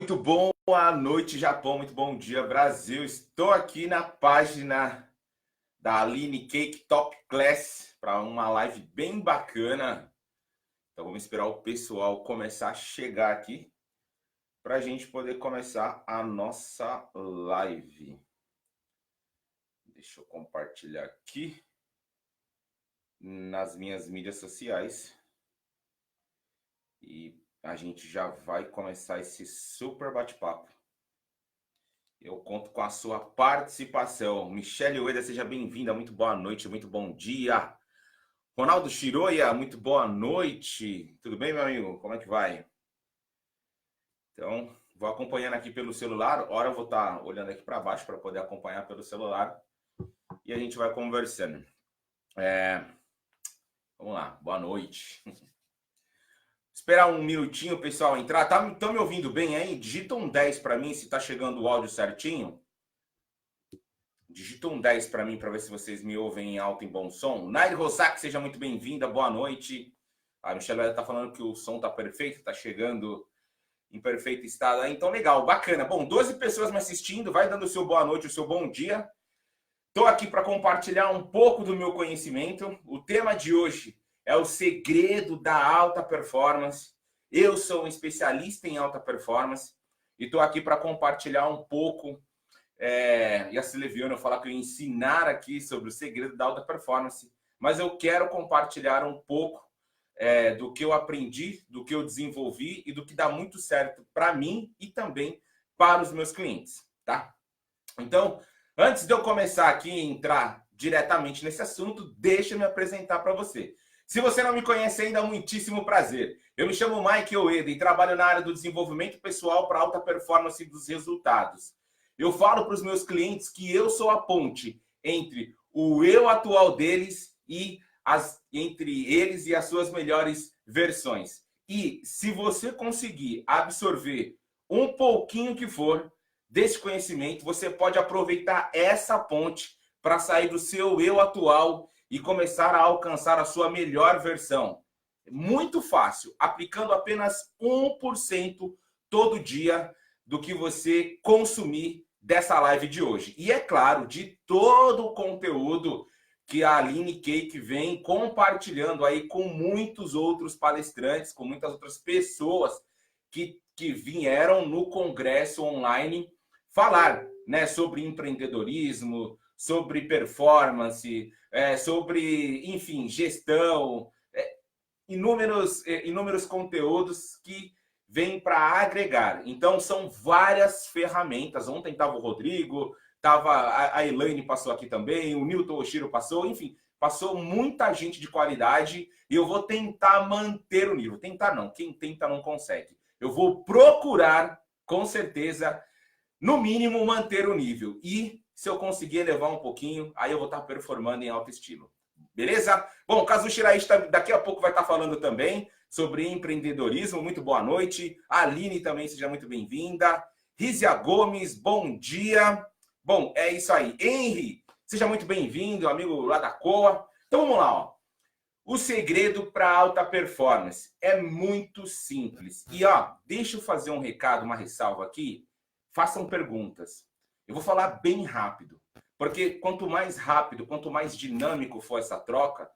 Muito boa noite, Japão. Muito bom dia, Brasil. Estou aqui na página da Aline Cake Top Class para uma live bem bacana. Então vamos esperar o pessoal começar a chegar aqui para a gente poder começar a nossa live. Deixa eu compartilhar aqui nas minhas mídias sociais e a gente já vai começar esse super bate-papo. Eu conto com a sua participação. Michele Ueda, seja bem-vinda. Muito boa noite, muito bom dia. Ronaldo Shiroya, muito boa noite. Tudo bem, meu amigo? Como é que vai? Então, vou acompanhando aqui pelo celular. Ora, eu vou estar olhando aqui para baixo para poder acompanhar pelo celular. E a gente vai conversando. Vamos lá, boa noite. Esperar um minutinho, pessoal, entrar. Estão me ouvindo bem aí? Digita um 10 para mim, se está chegando o áudio certinho. Digita um 10 para mim, para ver se vocês me ouvem em alto e bom som. Nair Rossac, seja muito bem-vinda, boa noite. A Michelle está falando que o som está perfeito, está chegando em perfeito estado. Então, legal, bacana. Bom, 12 pessoas me assistindo, vai dando o seu boa noite, o seu bom dia. Estou aqui para compartilhar um pouco do meu conhecimento. O tema de hoje é o segredo da alta performance. Eu sou um especialista em alta performance e estou aqui para compartilhar um pouco. E a Silviana falar que eu ia ensinar aqui sobre o segredo da alta performance, mas eu quero compartilhar um pouco do que eu aprendi, do que eu desenvolvi e do que dá muito certo para mim e também para os meus clientes, tá? Então, antes de eu começar aqui e entrar diretamente nesse assunto, deixa eu me apresentar para você. Se você não me conhece ainda, muitíssimo prazer. Eu me chamo Mike Ueda e trabalho na área do desenvolvimento pessoal para alta performance dos resultados. Eu falo para os meus clientes que eu sou a ponte entre o eu atual deles e entre eles e as suas melhores versões. E se você conseguir absorver um pouquinho que for desse conhecimento, você pode aproveitar essa ponte para sair do seu eu atual e começar a alcançar a sua melhor versão. Muito fácil, aplicando apenas 1% todo dia do que você consumir dessa live de hoje. E é claro, de todo o conteúdo que a Aline Cake vem compartilhando aí com muitos outros palestrantes, com muitas outras pessoas que vieram no congresso online falar, né, sobre empreendedorismo, sobre performance, sobre, enfim, gestão, inúmeros conteúdos que vem para agregar. Então, são várias ferramentas. Ontem estava o Rodrigo, a Elaine passou aqui também, o Newton Oshiro passou, enfim, passou muita gente de qualidade e eu vou tentar manter o nível. Tentar não, quem tenta não consegue. Eu vou procurar, com certeza, no mínimo, manter o nível. E se eu conseguir elevar um pouquinho, aí eu vou estar performando em alto estilo. Beleza? Bom, o Kazu Shiraishi daqui a pouco vai estar falando também sobre empreendedorismo. Muito boa noite. A Aline também, seja muito bem-vinda. Rízia Gomes, bom dia. Bom, é isso aí. Henry, seja muito bem-vindo, amigo lá da COA. Então vamos lá, ó. O segredo para alta performance é muito simples. E ó, deixa eu fazer um recado, uma ressalva aqui. Façam perguntas. Eu vou falar bem rápido, porque quanto mais rápido, quanto mais dinâmico for essa troca,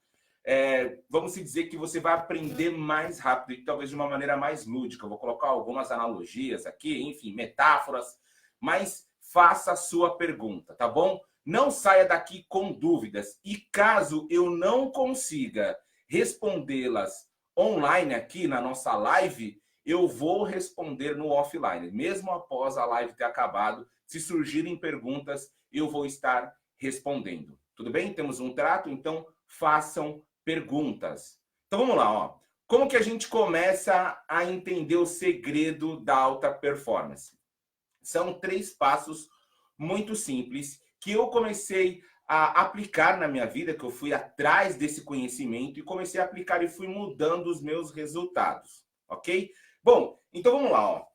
vamos dizer que você vai aprender mais rápido e talvez de uma maneira mais lúdica. Eu vou colocar algumas analogias aqui, enfim, metáforas, mas faça a sua pergunta, tá bom? Não saia daqui com dúvidas. E caso eu não consiga respondê-las online aqui na nossa live, eu vou responder no offline. Mesmo após a live ter acabado, se surgirem perguntas, eu vou estar respondendo. Tudo bem? Temos um trato? Então, façam perguntas. Então, vamos lá, ó. Como que a gente começa a entender o segredo da alta performance? São 3 passos muito simples que eu comecei a aplicar na minha vida, que eu fui atrás desse conhecimento e comecei a aplicar e fui mudando os meus resultados, ok? Bom, então vamos lá, ó.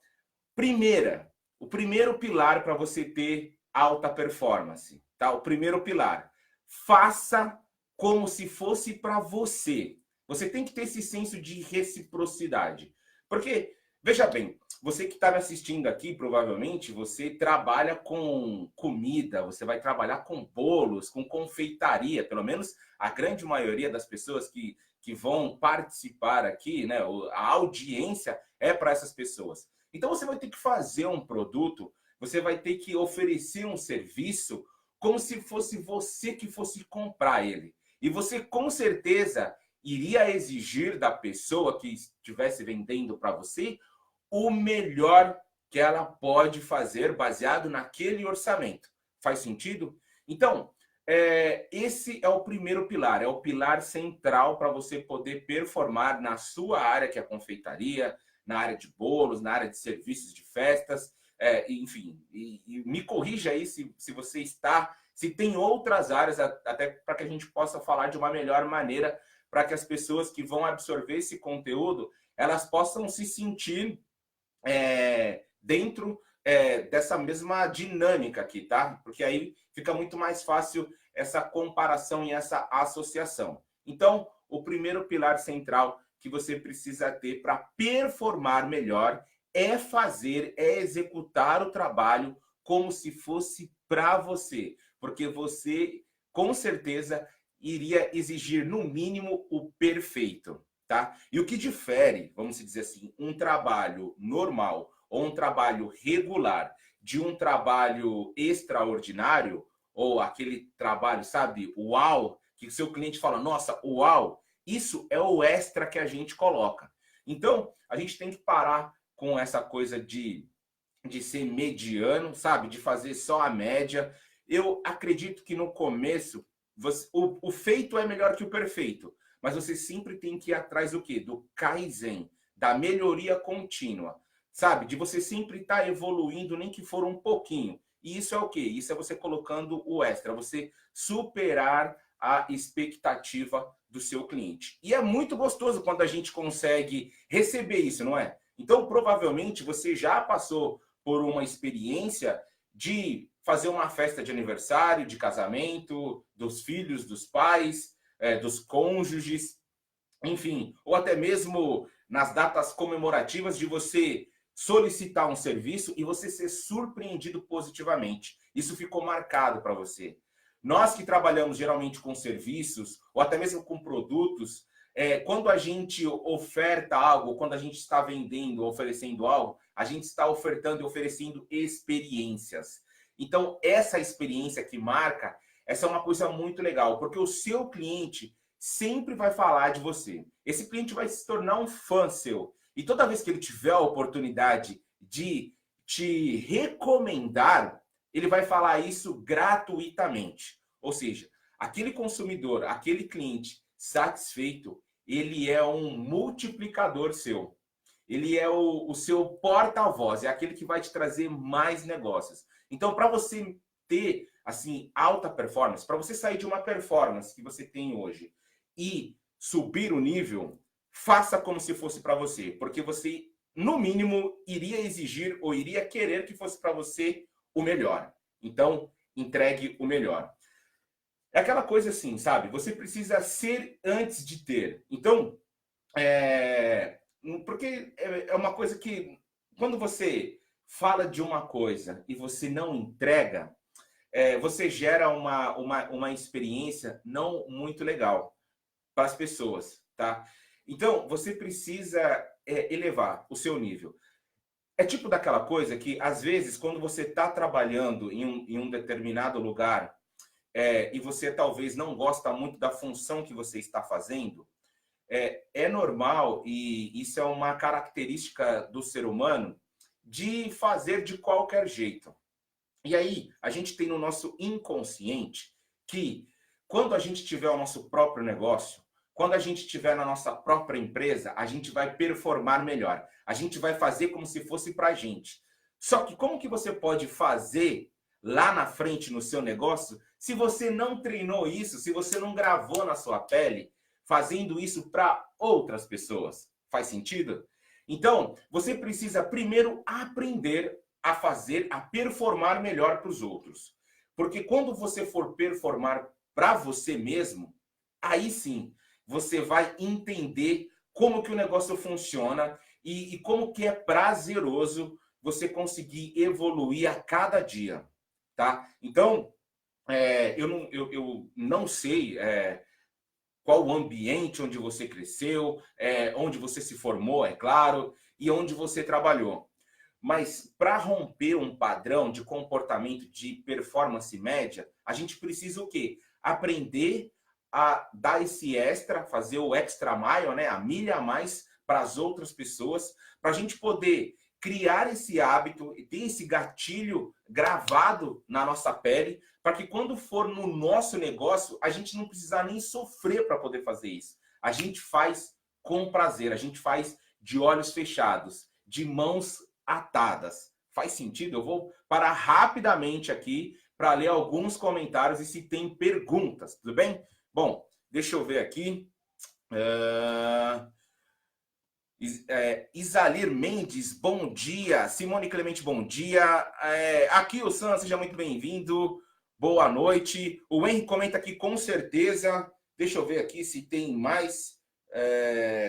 O primeiro pilar para você ter alta performance, tá? O primeiro pilar, faça como se fosse para você. Você tem que ter esse senso de reciprocidade. Porque Veja bem, você que está me assistindo aqui, provavelmente, você trabalha com comida, você vai trabalhar com bolos, com confeitaria, pelo menos a grande maioria das pessoas que vão participar aqui, né? A audiência é para essas pessoas. Então você vai ter que fazer um produto, você vai ter que oferecer um serviço como se fosse você que fosse comprar ele. E você com certeza iria exigir da pessoa que estivesse vendendo para você o melhor que ela pode fazer baseado naquele orçamento. Faz sentido? Então, esse é o primeiro pilar, é o pilar central para você poder performar na sua área, que é a confeitaria, na área de bolos, na área de serviços de festas, enfim. E me corrija aí se você está, se tem outras áreas, até para que a gente possa falar de uma melhor maneira, para que as pessoas que vão absorver esse conteúdo, elas possam se sentir dentro dessa mesma dinâmica aqui, tá? Porque aí fica muito mais fácil essa comparação e essa associação. Então, o primeiro pilar central que você precisa ter para performar melhor é executar o trabalho como se fosse para você. Porque você, com certeza, iria exigir, no mínimo, o perfeito. Tá? E o que difere, vamos dizer assim, um trabalho normal ou um trabalho regular de um trabalho extraordinário, ou aquele trabalho, sabe, uau, que o seu cliente fala, nossa, uau, isso é o extra que a gente coloca. Então, a gente tem que parar com essa coisa de ser mediano, sabe, de fazer só a média. Eu acredito que no começo, o feito é melhor que o perfeito. Mas você sempre tem que ir atrás do quê? Do Kaizen, da melhoria contínua. Sabe? De você sempre estar evoluindo, nem que for um pouquinho. E isso é o quê? Isso é você colocando o extra, você superar a expectativa do seu cliente. E é muito gostoso quando a gente consegue receber isso, não é? Então, provavelmente, você já passou por uma experiência de fazer uma festa de aniversário, de casamento, dos filhos, dos pais, dos cônjuges, enfim, ou até mesmo nas datas comemorativas de você solicitar um serviço e você ser surpreendido positivamente. Isso ficou marcado para você. Nós que trabalhamos geralmente com serviços ou até mesmo com produtos, quando a gente oferta algo, quando a gente está vendendo, oferecendo algo, a gente está ofertando e oferecendo experiências. Então, essa experiência que marca, essa é uma coisa muito legal, porque o seu cliente sempre vai falar de você. Esse cliente vai se tornar um fã seu. E toda vez que ele tiver a oportunidade de te recomendar, ele vai falar isso gratuitamente. Ou seja, aquele consumidor, aquele cliente satisfeito, ele é um multiplicador seu. Ele é o seu porta-voz, é aquele que vai te trazer mais negócios. Então, para você ter assim alta performance, para você sair de uma performance que você tem hoje e subir o nível, faça como se fosse para você, porque você, no mínimo, iria exigir ou iria querer que fosse para você o melhor. Então, entregue o melhor. É aquela coisa assim, sabe? Você precisa ser antes de ter. Então, porque é uma coisa que, quando você fala de uma coisa e você não entrega, você gera uma experiência não muito legal para as pessoas, tá? Então, você precisa elevar o seu nível. É tipo daquela coisa que, às vezes, quando você está trabalhando em um determinado lugar e você talvez não gosta muito da função que você está fazendo, é normal, e isso é uma característica do ser humano, de fazer de qualquer jeito. E aí, a gente tem no nosso inconsciente que, quando a gente tiver o nosso próprio negócio, quando a gente estiver na nossa própria empresa, a gente vai performar melhor. A gente vai fazer como se fosse para a gente. Só que como que você pode fazer lá na frente no seu negócio se você não treinou isso, se você não gravou na sua pele, fazendo isso para outras pessoas? Faz sentido? Então, você precisa primeiro aprender a fazer, a performar melhor para os outros. Porque quando você for performar para você mesmo, aí sim, você vai entender como que o negócio funciona e como que é prazeroso você conseguir evoluir a cada dia, tá? Então, eu não sei qual o ambiente onde você cresceu, onde você se formou, é claro, e onde você trabalhou. Mas para romper um padrão de comportamento de performance média, a gente precisa o quê? Aprender a dar esse extra, fazer o extra mile, né? A milha a mais para as outras pessoas, para a gente poder criar esse hábito e ter esse gatilho gravado na nossa pele, para que quando for no nosso negócio, a gente não precisar nem sofrer para poder fazer isso. A gente faz com prazer, a gente faz de olhos fechados, de mãos atadas. Faz sentido? Eu vou parar rapidamente aqui para ler alguns comentários e se tem perguntas, tudo bem? Bom, deixa eu ver aqui. Isalir Mendes, bom dia. Simone Clemente, bom dia. Aqui o Sam, seja muito bem-vindo. Boa noite. O Henry comenta aqui com certeza. Deixa eu ver aqui se tem mais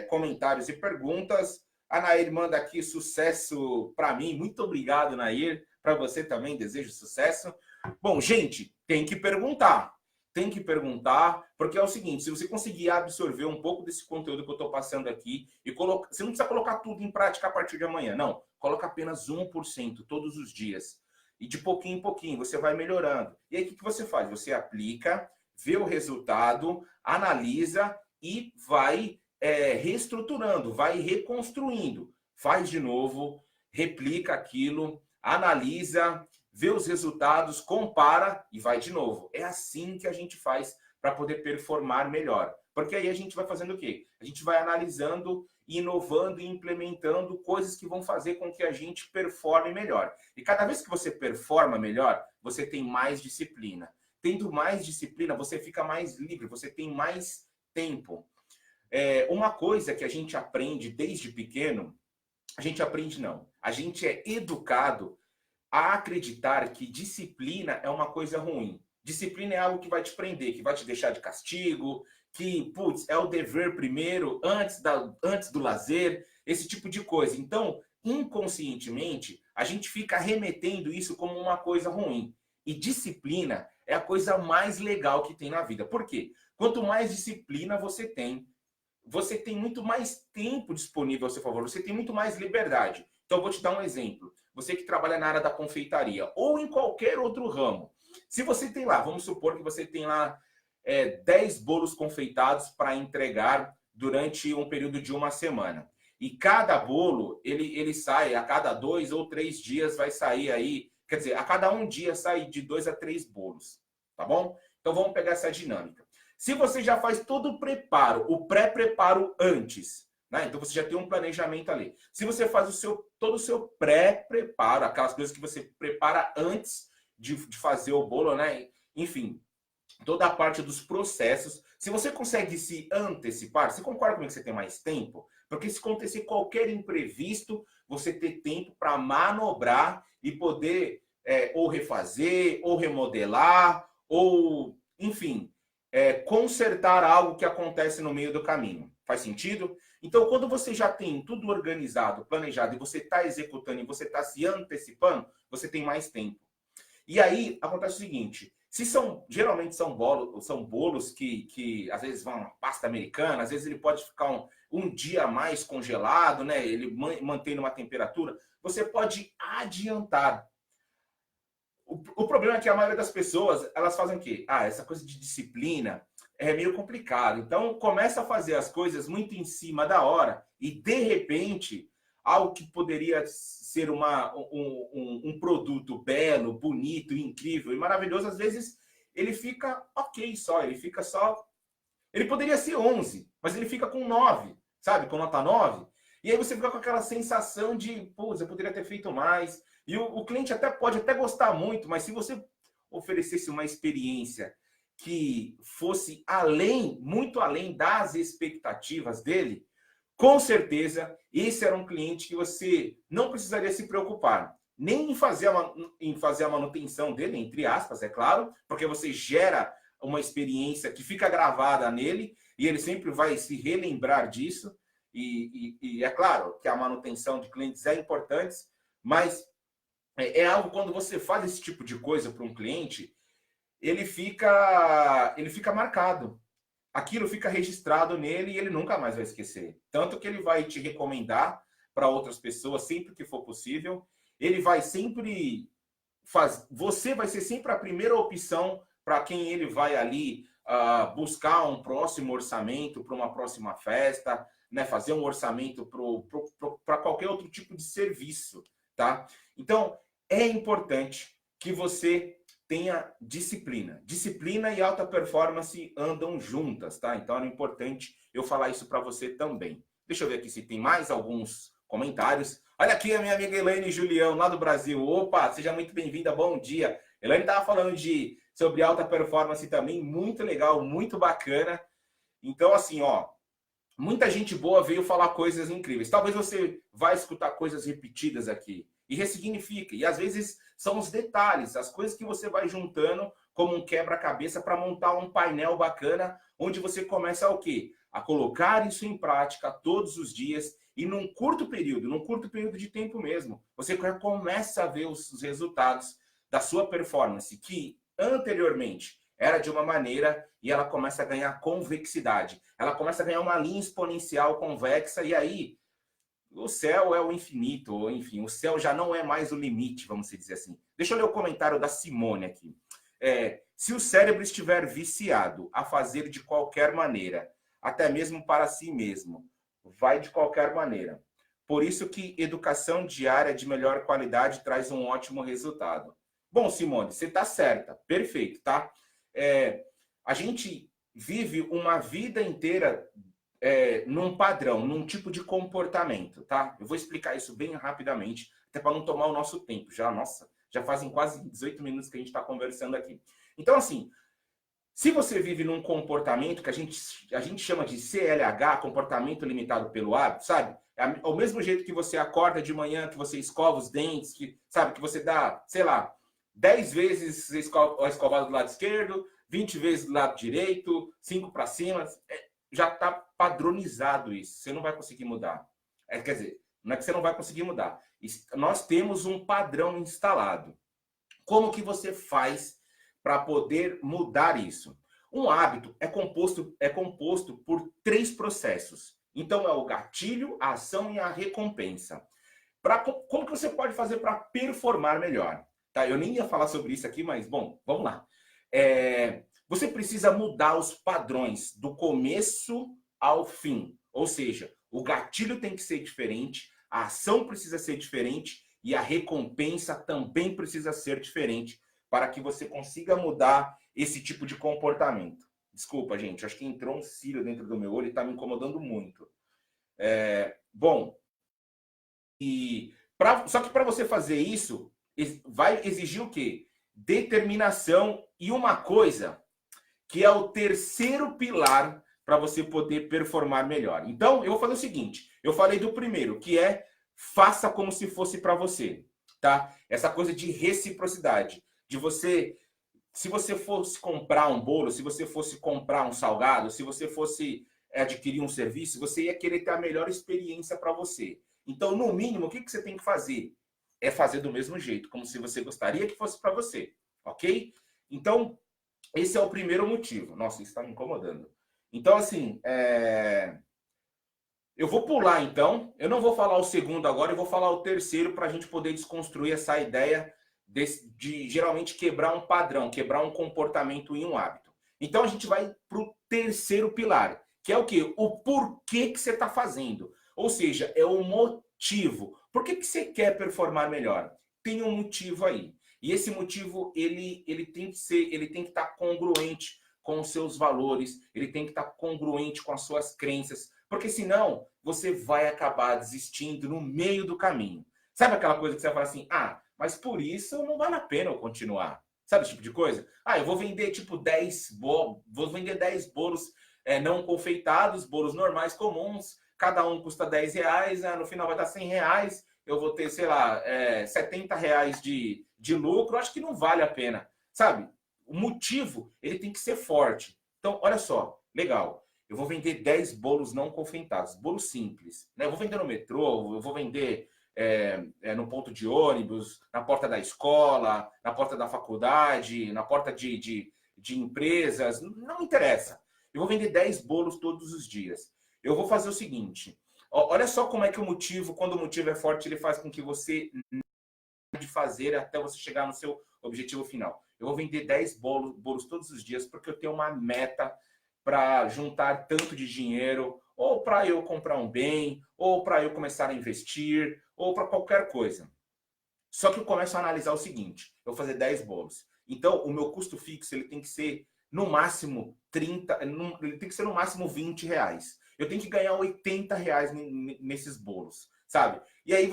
comentários e perguntas. A Nair manda aqui sucesso para mim. Muito obrigado, Nair. Para você também, desejo sucesso. Bom, gente, tem que perguntar. Tem que perguntar, porque é o seguinte, se você conseguir absorver um pouco desse conteúdo que eu estou passando aqui, você não precisa colocar tudo em prática a partir de amanhã, não. Coloca apenas 1% todos os dias. E de pouquinho em pouquinho você vai melhorando. E aí o que você faz? Você aplica, vê o resultado, analisa e vai reestruturando, vai reconstruindo. Faz de novo, replica aquilo, analisa, vê os resultados, compara e vai de novo. É assim que a gente faz para poder performar melhor. Porque aí a gente vai fazendo o quê? A gente vai analisando, inovando e implementando coisas que vão fazer com que a gente performe melhor. E cada vez que você performa melhor, você tem mais disciplina. Tendo mais disciplina, você fica mais livre, você tem mais tempo. Uma coisa que a gente aprende desde pequeno, a gente é educado a acreditar que disciplina é uma coisa ruim. Disciplina é algo que vai te prender, que vai te deixar de castigo, que, putz, é o dever primeiro, antes do lazer, esse tipo de coisa. Então, inconscientemente, a gente fica remetendo isso como uma coisa ruim. E disciplina é a coisa mais legal que tem na vida. Por quê? Quanto mais disciplina você tem muito mais tempo disponível ao seu favor, você tem muito mais liberdade. Então, eu vou te dar um exemplo. Você que trabalha na área da confeitaria ou em qualquer outro ramo. Se você tem lá, vamos supor que você tem lá 10 bolos confeitados para entregar durante um período de uma semana. E cada bolo, ele sai a cada 2 ou 3 dias, vai sair aí, quer dizer, a cada um dia sai de 2 a 3 bolos, tá bom? Então vamos pegar essa dinâmica. Se você já faz todo o preparo, o pré-preparo antes, né? Então você já tem um planejamento ali. Se você faz todo o seu pré-preparo, aquelas coisas que você prepara antes de fazer o bolo, né? Enfim, toda a parte dos processos. Se você consegue se antecipar, você concorda comigo que você tem mais tempo? Porque se acontecer qualquer imprevisto, você ter tempo para manobrar e poder ou refazer, ou remodelar, ou, enfim, consertar algo que acontece no meio do caminho. Faz sentido? Então, quando você já tem tudo organizado, planejado, e você está executando, e você está se antecipando, você tem mais tempo. E aí, acontece o seguinte, geralmente são bolos que às vezes vão uma pasta americana, às vezes ele pode ficar um dia a mais congelado, né? Ele mantém uma temperatura, você pode adiantar. O problema é que a maioria das pessoas, elas fazem o quê? Essa coisa de disciplina é meio complicado. Então, começa a fazer as coisas muito em cima da hora e, de repente, algo que poderia ser um produto belo, bonito, incrível e maravilhoso, às vezes ele fica ok só, ele poderia ser 11, mas ele fica com 9, sabe? Com nota 9. E aí você fica com aquela sensação de, putz, eu poderia ter feito mais. E o cliente pode até gostar muito, mas se você oferecesse uma experiência que fosse muito além das expectativas dele, com certeza esse era um cliente que você não precisaria se preocupar. Nem em fazer a manutenção dele, entre aspas, é claro, porque você gera uma experiência que fica gravada nele e ele sempre vai se relembrar disso. E é claro que a manutenção de clientes é importante, mas é algo quando você faz esse tipo de coisa para um cliente, ele fica marcado. Aquilo fica registrado nele e ele nunca mais vai esquecer. Tanto que ele vai te recomendar para outras pessoas sempre que for possível. Ele vai sempre você vai ser sempre a primeira opção para quem ele vai ali buscar um próximo orçamento para uma próxima festa, né? Fazer um orçamento para qualquer outro tipo de serviço, tá? Então, é importante que você tenha disciplina. Disciplina e alta performance andam juntas, tá? Então, é importante eu falar isso para você também. Deixa eu ver aqui se tem mais alguns comentários. Olha aqui a minha amiga Elaine Julião, lá do Brasil. Opa, seja muito bem-vinda, bom dia. Elaine estava falando sobre alta performance também, muito legal, muito bacana. Então, assim, ó, muita gente boa veio falar coisas incríveis. Talvez você vai escutar coisas repetidas aqui e ressignifique. E às vezes são os detalhes, as coisas que você vai juntando como um quebra-cabeça para montar um painel bacana, onde você começa o quê? A colocar isso em prática todos os dias e num curto período de tempo mesmo, você começa a ver os resultados da sua performance, que anteriormente era de uma maneira e ela começa a ganhar convexidade. Ela começa a ganhar uma linha exponencial convexa e aí o céu é o infinito, ou enfim, o céu já não é mais o limite, vamos dizer assim. Deixa eu ler o comentário da Simone aqui. Se o cérebro estiver viciado a fazer de qualquer maneira, até mesmo para si mesmo, vai de qualquer maneira. Por isso que educação diária de melhor qualidade traz um ótimo resultado. Bom, Simone, você está certa, perfeito, tá? A gente vive uma vida inteira num padrão, num tipo de comportamento, tá? Eu vou explicar isso bem rapidamente, até para não tomar o nosso tempo. Já fazem quase 18 minutos que a gente está conversando aqui. Então, assim, se você vive num comportamento que a gente chama de CLH, comportamento limitado pelo hábito, sabe? Ao mesmo jeito que você acorda de manhã, que você escova os dentes, que você dá, sei lá, 10 vezes a escovada do lado esquerdo, 20 vezes do lado direito, 5 para cima, já está padronizado isso. Você não vai conseguir mudar. Quer dizer, não é que você não vai conseguir mudar. Nós temos um padrão instalado. Como que você faz para poder mudar isso? Um hábito é composto por 3 processos. Então, é o gatilho, a ação e a recompensa. Como que você pode fazer para performar melhor? Tá? Eu nem ia falar sobre isso aqui, mas, bom, vamos lá. Você precisa mudar os padrões do começo ao fim. Ou seja, o gatilho tem que ser diferente, a ação precisa ser diferente e a recompensa também precisa ser diferente para que você consiga mudar esse tipo de comportamento. Desculpa, gente, acho que entrou um cílio dentro do meu olho e está me incomodando muito. Bom, só que para você fazer isso, vai exigir o quê? Determinação e uma coisa que é o terceiro pilar para você poder performar melhor. Então, eu vou fazer o seguinte, eu falei do primeiro, que é faça como se fosse para você, tá? Essa coisa de reciprocidade, de você, se você fosse comprar um bolo, se você fosse comprar um salgado, se você fosse adquirir um serviço, você ia querer ter a melhor experiência para você. Então, no mínimo, o que você tem que fazer? É fazer do mesmo jeito, como se você gostaria que fosse para você, ok? Então, esse é o primeiro motivo. Nossa, isso está me incomodando. Então, assim, eu vou pular, então. Eu não vou falar o segundo agora, eu vou falar o terceiro para a gente poder desconstruir essa ideia de geralmente quebrar um padrão, quebrar um comportamento em um hábito. Então, a gente vai para o terceiro pilar, que é o quê? O porquê que você está fazendo. Ou seja, é o motivo. Por que você quer performar melhor? Tem um motivo aí. E esse motivo, ele tem que estar congruente com os seus valores, ele tem que estar congruente com as suas crenças, porque senão você vai acabar desistindo no meio do caminho. Sabe aquela coisa que você fala assim, mas por isso não vale a pena eu continuar. Sabe esse tipo de coisa? Eu vou vender tipo 10 bolos não confeitados, bolos normais comuns, cada um custa R$10, no final vai dar R$100, eu vou ter, sei lá, R$70 de lucro, acho que não vale a pena. Sabe? O motivo, ele tem que ser forte. Então, olha só, legal. eu vou vender 10 bolos não confeitados, bolos simples. Né? Eu vou vender no metrô, eu vou vender no ponto de ônibus, na porta da escola, na porta da faculdade, na porta de empresas, não interessa. Eu vou vender 10 bolos todos os dias. Eu vou fazer o seguinte, olha só como é que o motivo, quando o motivo é forte, ele faz com que você de fazer até você chegar no seu objetivo final. Eu vou vender 10 bolos todos os dias porque eu tenho uma meta para juntar tanto de dinheiro, ou para eu comprar um bem, ou para eu começar a investir, ou para qualquer coisa. Só que eu começo a analisar o seguinte, eu vou fazer 10 bolos. Então, o meu custo fixo ele tem que ser no máximo 30, ele tem que ser no máximo 20 reais. Eu tenho que ganhar 80 reais nesses bolos, sabe? E aí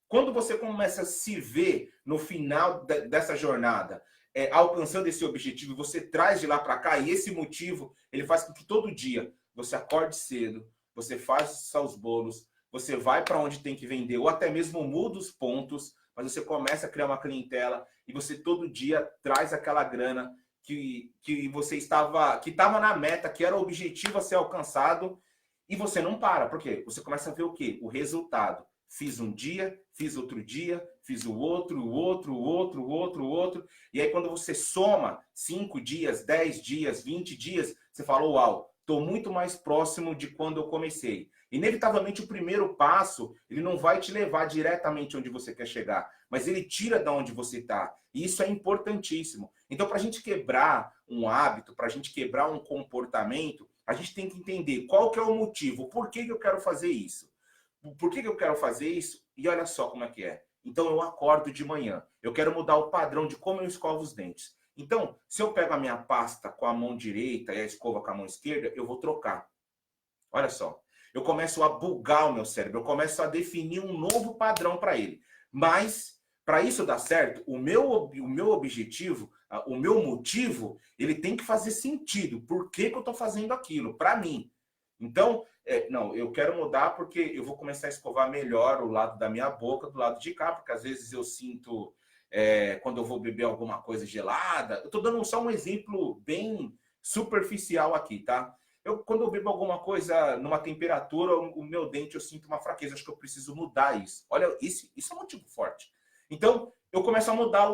quando você começa a se ver no final dessa jornada, alcançando esse objetivo, você traz de lá para cá, e esse motivo, ele faz com que todo dia você acorde cedo, você faça os bolos, você vai para onde tem que vender, ou até mesmo muda os pontos, mas você começa a criar uma clientela, e você todo dia traz aquela grana que você estava na meta, que era o objetivo a ser alcançado, e você não para. Por quê? Você começa a ver o quê? O resultado. Fiz um dia, fiz outro dia, fiz o outro, e aí quando você soma 5 dias, 10 dias, 20 dias, você fala, uau, estou muito mais próximo de quando eu comecei. Inevitavelmente o primeiro passo, ele não vai te levar diretamente onde você quer chegar, mas ele tira de onde você está, e isso é importantíssimo. Então, para a gente quebrar um hábito, para a gente quebrar um comportamento, a gente tem que entender qual que é o motivo, por que eu quero fazer isso? Por que eu quero fazer isso? E olha só como é que é. Então, eu acordo de manhã. Eu quero mudar o padrão de como eu escovo os dentes. Então, se eu pego a minha pasta com a mão direita e a escova com a mão esquerda, eu vou trocar. Olha só. Eu começo a bugar o meu cérebro. Eu começo a definir um novo padrão para ele. Mas, para isso dar certo, o meu objetivo, o meu motivo, ele tem que fazer sentido. Por que eu estou fazendo aquilo? Para mim. Então, não, eu quero mudar porque eu vou começar a escovar melhor o lado da minha boca do lado de cá, porque às vezes eu sinto, quando eu vou beber alguma coisa gelada, eu estou dando só um exemplo bem superficial aqui, tá? Quando eu bebo alguma coisa numa temperatura, o meu dente, eu sinto uma fraqueza, acho que eu preciso mudar isso. Olha, isso é um motivo forte. Então, eu começo a mudar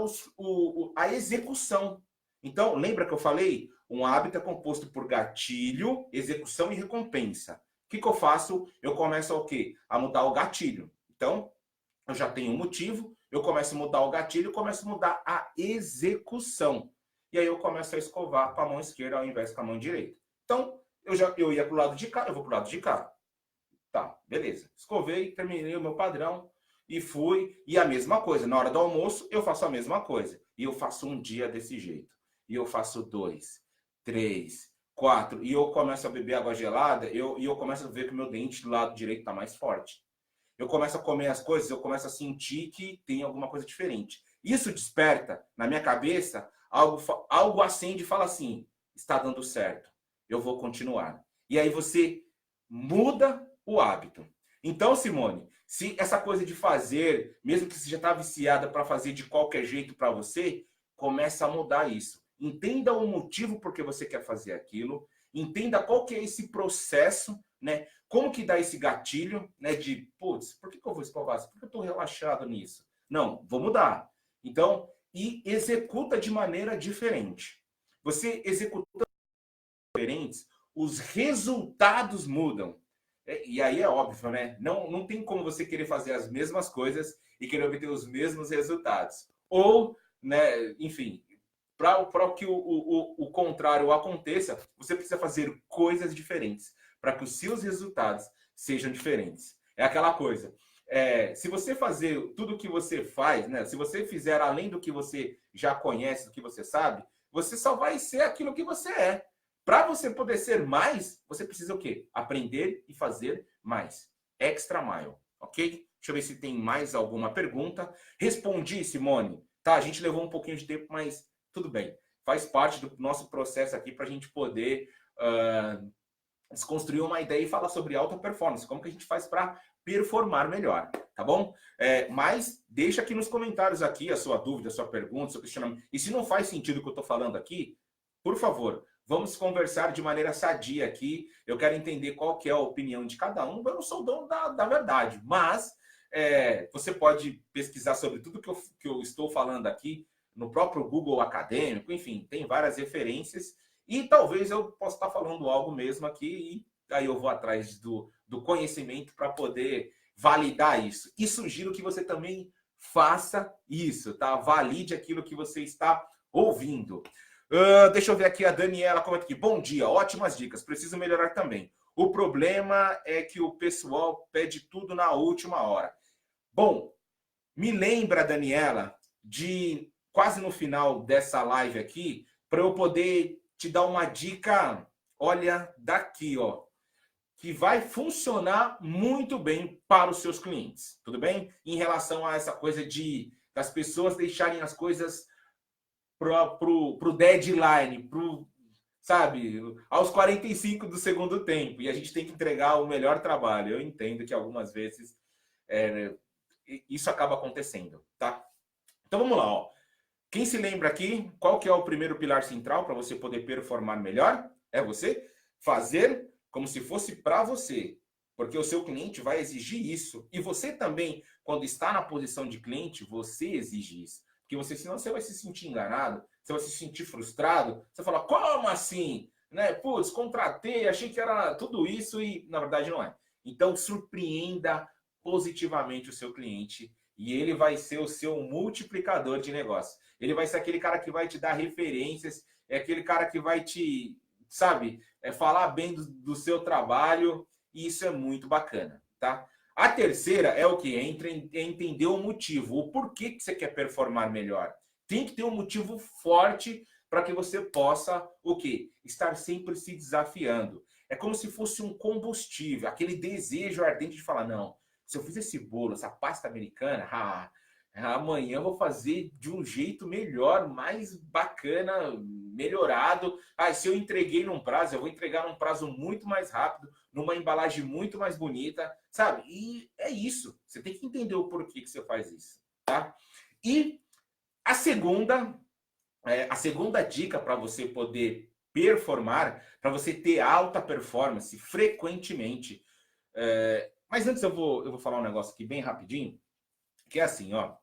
a execução. Então, lembra que eu falei? Um hábito é composto por gatilho, execução e recompensa. O que eu faço? Eu começo a quê? A mudar o gatilho. Então, eu já tenho um motivo, eu começo a mudar o gatilho, começo a mudar a execução. E aí eu começo a escovar com a mão esquerda ao invés com a mão direita. Então, eu ia para o lado de cá, eu vou para o lado de cá. Tá, beleza. Escovei, terminei o meu padrão e fui. E a mesma coisa, na hora do almoço, eu faço a mesma coisa. E eu faço um dia desse jeito. E eu faço 2, 3, 4, e eu começo a beber água gelada, e eu começo a ver que o meu dente do lado direito está mais forte. Eu começo a comer as coisas, eu começo a sentir que tem alguma coisa diferente. Isso desperta, na minha cabeça, algo acende e fala assim, está dando certo, eu vou continuar. E aí você muda o hábito. Então, Simone, se essa coisa de fazer, mesmo que você já está viciada para fazer de qualquer jeito para você, começa a mudar isso. Entenda o motivo por que você quer fazer aquilo, entenda qual que é esse processo, né? Como que dá esse gatilho, né? De, putz, por que eu vou escovar isso? Por que eu estou relaxado nisso? Não, vou mudar. Então, e executa de maneira diferente. Você executa diferentes, os resultados mudam. E aí é óbvio, né? Não tem como você querer fazer as mesmas coisas e querer obter os mesmos resultados. Ou, né, enfim, para que o contrário aconteça, você precisa fazer coisas diferentes para que os seus resultados sejam diferentes. É aquela coisa. Se você fazer tudo o que você faz, né? Se você fizer além do que você já conhece, do que você sabe, você só vai ser aquilo que você é. Para você poder ser mais, você precisa o quê? Aprender e fazer mais. Extra mile, ok? Deixa eu ver se tem mais alguma pergunta. Respondi, Simone. Tá, a gente levou um pouquinho de tempo, mas tudo bem. Faz parte do nosso processo aqui para a gente poder desconstruir uma ideia e falar sobre alta performance. Como que a gente faz para performar melhor, tá bom? Mas deixa aqui nos comentários aqui a sua dúvida, a sua pergunta, seu questionamento. E se não faz sentido o que eu estou falando aqui, por favor, Vamos conversar de maneira sadia aqui. Eu quero entender qual que é a opinião de cada um. Eu não sou o dono da verdade, mas você pode pesquisar sobre tudo que eu estou falando aqui no próprio Google Acadêmico. Enfim, tem várias referências. E talvez eu possa estar falando algo mesmo aqui e aí eu vou atrás do conhecimento para poder validar isso. E sugiro que você também faça isso, tá? Valide aquilo que você está ouvindo. Deixa eu ver aqui a Daniela comenta aqui. Bom dia, ótimas dicas. Preciso melhorar também. O problema é que o pessoal pede tudo na última hora. Bom, me lembra, Daniela, de quase no final dessa live aqui, para eu poder te dar uma dica, olha, daqui, ó, que vai funcionar muito bem para os seus clientes, tudo bem? Em relação a essa coisa das pessoas deixarem as coisas pro deadline, sabe, aos 45 do segundo tempo, e a gente tem que entregar o melhor trabalho. Eu entendo que algumas vezes isso acaba acontecendo, tá? Então vamos lá, ó. Quem se lembra aqui, qual que é o primeiro pilar central para você poder performar melhor? É você fazer como se fosse para você, porque o seu cliente vai exigir isso. E você também, quando está na posição de cliente, você exige isso. Porque senão você vai se sentir enganado, você vai se sentir frustrado, você fala, como assim? Né? Putz, contratei, achei que era tudo isso e na verdade não é. Então surpreenda positivamente o seu cliente e ele vai ser o seu multiplicador de negócio. Ele vai ser aquele cara que vai te dar referências, é aquele cara que vai te, sabe, falar bem do seu trabalho, e isso é muito bacana, tá? A terceira é o quê? É entender o motivo, o porquê que você quer performar melhor. Tem que ter um motivo forte para que você possa, o quê? Estar sempre se desafiando. É como se fosse um combustível, aquele desejo ardente de falar, não, se eu fiz esse bolo, essa pasta americana, amanhã eu vou fazer de um jeito melhor, mais bacana, melhorado. Se eu entreguei num prazo, eu vou entregar num prazo muito mais rápido, numa embalagem muito mais bonita, sabe? E é isso. Você tem que entender o porquê que você faz isso, tá? E a segunda dica para você poder performar, para você ter alta performance frequentemente. Mas antes eu vou falar um negócio aqui bem rapidinho, que é assim, ó.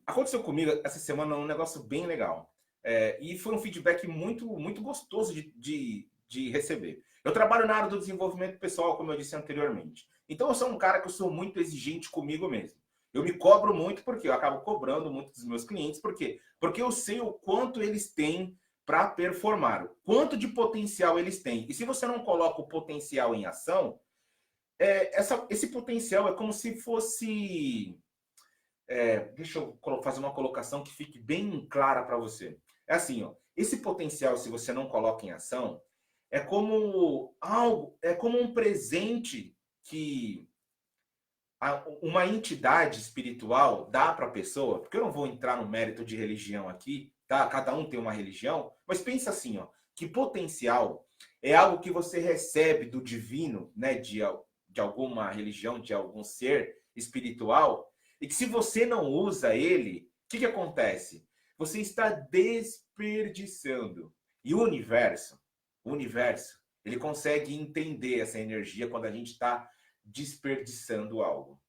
Aconteceu comigo essa semana um negócio bem legal. E foi um feedback muito, muito gostoso de receber. Eu trabalho na área do desenvolvimento pessoal, como eu disse anteriormente. Então, eu sou um cara que eu sou muito exigente comigo mesmo. Eu me cobro muito porque eu acabo cobrando muito dos meus clientes. Por quê? Porque eu sei o quanto eles têm para performar, o quanto de potencial eles têm. E se você não coloca o potencial em ação, esse potencial é como se fosse... deixa eu fazer uma colocação que fique bem clara para você. É assim, ó, esse potencial, se você não coloca em ação, é como um presente que uma entidade espiritual dá para a pessoa, porque eu não vou entrar no mérito de religião aqui, tá? Cada um tem uma religião, mas pensa assim, ó, que potencial é algo que você recebe do divino, né, de alguma religião, de algum ser espiritual, e que se você não usa ele, o que acontece? Você está desperdiçando. E o universo, ele consegue entender essa energia quando a gente está desperdiçando algo.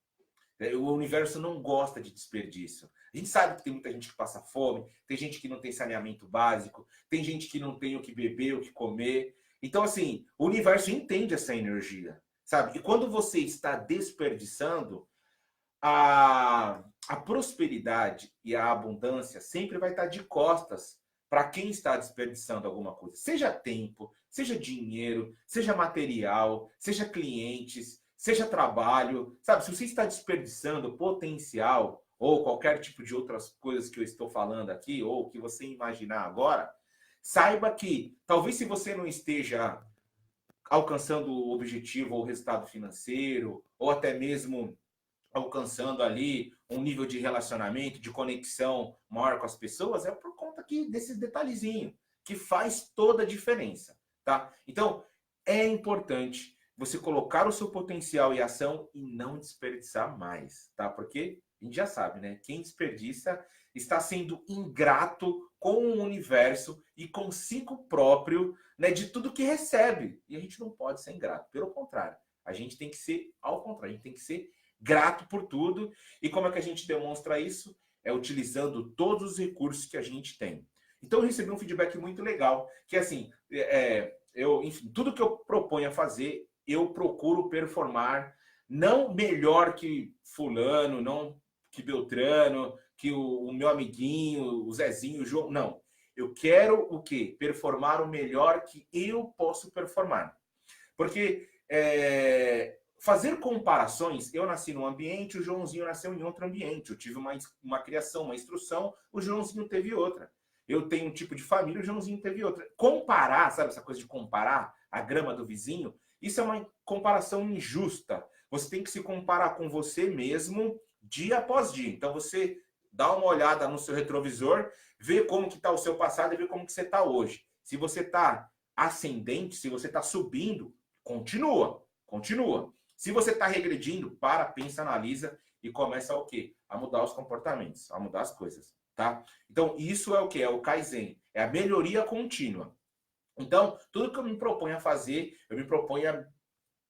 O universo não gosta de desperdício. A gente sabe que tem muita gente que passa fome, tem gente que não tem saneamento básico, tem gente que não tem o que beber, o que comer. Então, assim, o universo entende essa energia, sabe? E quando você está desperdiçando, a prosperidade e a abundância sempre vai estar de costas para quem está desperdiçando alguma coisa. Seja tempo, seja dinheiro, seja material, seja clientes, seja trabalho. Sabe, se você está desperdiçando potencial ou qualquer tipo de outras coisas que eu estou falando aqui, ou que você imaginar agora, saiba que talvez se você não esteja alcançando o objetivo ou o resultado financeiro, ou até mesmo alcançando ali um nível de relacionamento, de conexão maior com as pessoas, é por conta aqui desses detalhezinhos, que faz toda a diferença, tá? Então, é importante você colocar o seu potencial em ação e não desperdiçar mais, tá? Porque A gente já sabe, né? Quem desperdiça está sendo ingrato com o universo e consigo próprio, né, de tudo que recebe. E a gente não pode ser ingrato, pelo contrário. A gente tem que ser ao contrário, a gente tem que ser grato por tudo. E como é que a gente demonstra isso? É utilizando todos os recursos que a gente tem. Então eu recebi um feedback muito legal, que assim, enfim, tudo que eu proponho a fazer, eu procuro performar não melhor que fulano, não que Beltrano, que o meu amiguinho, o Zezinho, o João. Não. Eu quero o quê? Performar o melhor que eu posso performar. Porque fazer comparações, eu nasci num ambiente, o Joãozinho nasceu em outro ambiente. Eu tive uma criação, uma instrução, o Joãozinho teve outra. Eu tenho um tipo de família, o Joãozinho teve outra. Comparar, sabe essa coisa de comparar a grama do vizinho? Isso é uma comparação injusta. Você tem que se comparar com você mesmo dia após dia. Então você dá uma olhada no seu retrovisor, vê como que está o seu passado e vê como que você está hoje. Se você está ascendente, se você está subindo, continua. Se você está regredindo, pensa, analisa e começa o quê? A mudar os comportamentos, a mudar as coisas, tá? Então, isso é o quê? É o Kaizen, é a melhoria contínua. Então, tudo que eu me proponho a fazer, eu me proponho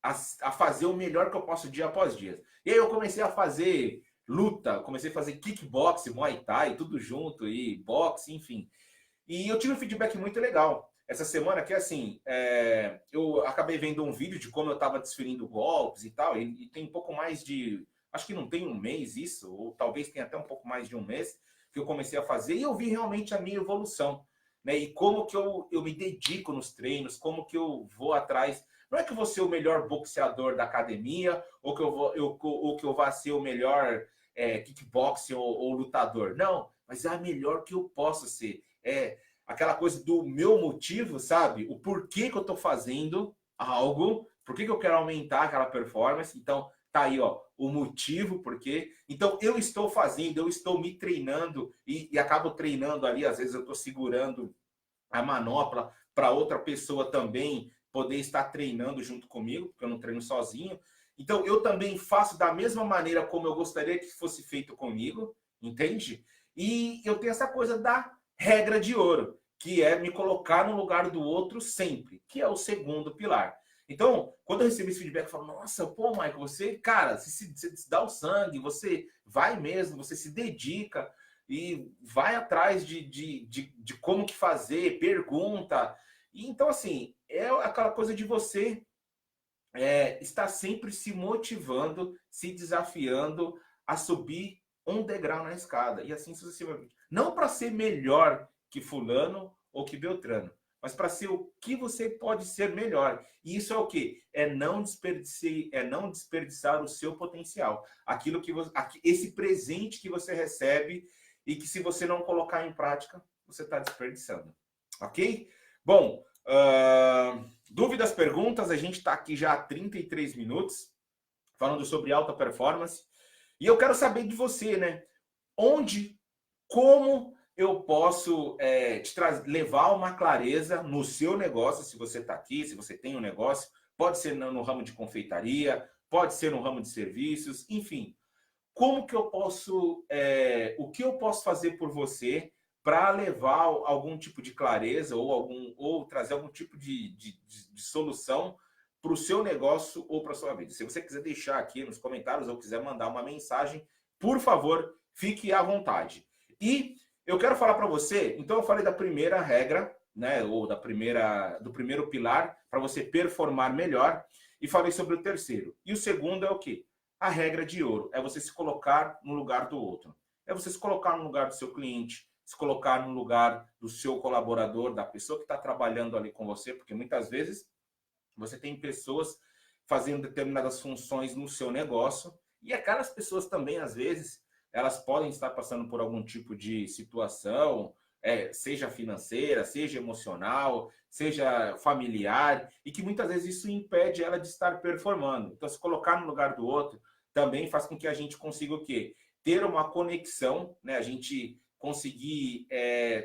a fazer o melhor que eu posso dia após dia. E aí eu comecei a fazer luta, comecei a fazer kickboxing, muay thai, tudo junto, e boxe, enfim. E eu tive um feedback muito legal. Essa semana que, assim, eu acabei vendo um vídeo de como eu estava desferindo golpes e tal, e tem um pouco mais de... Acho que não tem um mês isso, ou talvez tenha até um pouco mais de um mês, que eu comecei a fazer, e eu vi realmente a minha evolução, né? E como que eu me dedico nos treinos, como que eu vou atrás. Não é que eu vou ser o melhor boxeador da academia, ou que eu vá ser o melhor kickboxing ou lutador. Não, mas é a melhor que eu posso ser. É aquela coisa do meu motivo, sabe? O porquê que eu estou fazendo algo, por que eu quero aumentar aquela performance. Então, tá aí, ó, o motivo, porque. Então, eu estou fazendo, eu estou me treinando e acabo treinando ali. Às vezes, eu estou segurando a manopla para outra pessoa também poder estar treinando junto comigo, porque eu não treino sozinho. Então, eu também faço da mesma maneira como eu gostaria que fosse feito comigo, entende? E eu tenho essa coisa da regra de ouro, que é me colocar no lugar do outro sempre, que é o segundo pilar. Então, quando eu recebi esse feedback, eu falo, nossa, pô, Michael, você, cara, você dá o sangue, você vai mesmo, você se dedica e vai atrás de como que fazer, pergunta. E, então, assim, é aquela coisa de você estar sempre se motivando, se desafiando a subir um degrau na escada. E assim sucessivamente. Não para ser melhor que fulano ou que Beltrano, mas para ser o que você pode ser melhor. E isso é o quê? É não desperdiçar o seu potencial. Aquilo que esse presente que você recebe e que se você não colocar em prática, você está desperdiçando. Ok? Bom, dúvidas, perguntas? A gente está aqui já há 33 minutos falando sobre alta performance. E eu quero saber de você, né? Como eu posso levar uma clareza no seu negócio, se você está aqui, se você tem um negócio, pode ser no ramo de confeitaria, pode ser no ramo de serviços, enfim. Como que eu posso, o que eu posso fazer por você para levar algum tipo de clareza ou trazer algum tipo de solução para o seu negócio ou para a sua vida? Se você quiser deixar aqui nos comentários ou quiser mandar uma mensagem, por favor, fique à vontade. E eu quero falar para você, então eu falei da primeira regra, né, ou do primeiro pilar para você performar melhor, e falei sobre o terceiro. E o segundo é o quê? A regra de ouro é você se colocar no lugar do outro. É você se colocar no lugar do seu cliente, se colocar no lugar do seu colaborador, da pessoa que está trabalhando ali com você, porque muitas vezes você tem pessoas fazendo determinadas funções no seu negócio e aquelas pessoas também, às vezes, elas podem estar passando por algum tipo de situação, seja financeira, seja emocional, seja familiar, e que muitas vezes isso impede ela de estar performando. Então, se colocar no lugar do outro também faz com que a gente consiga o quê? Ter uma conexão, né? A gente conseguir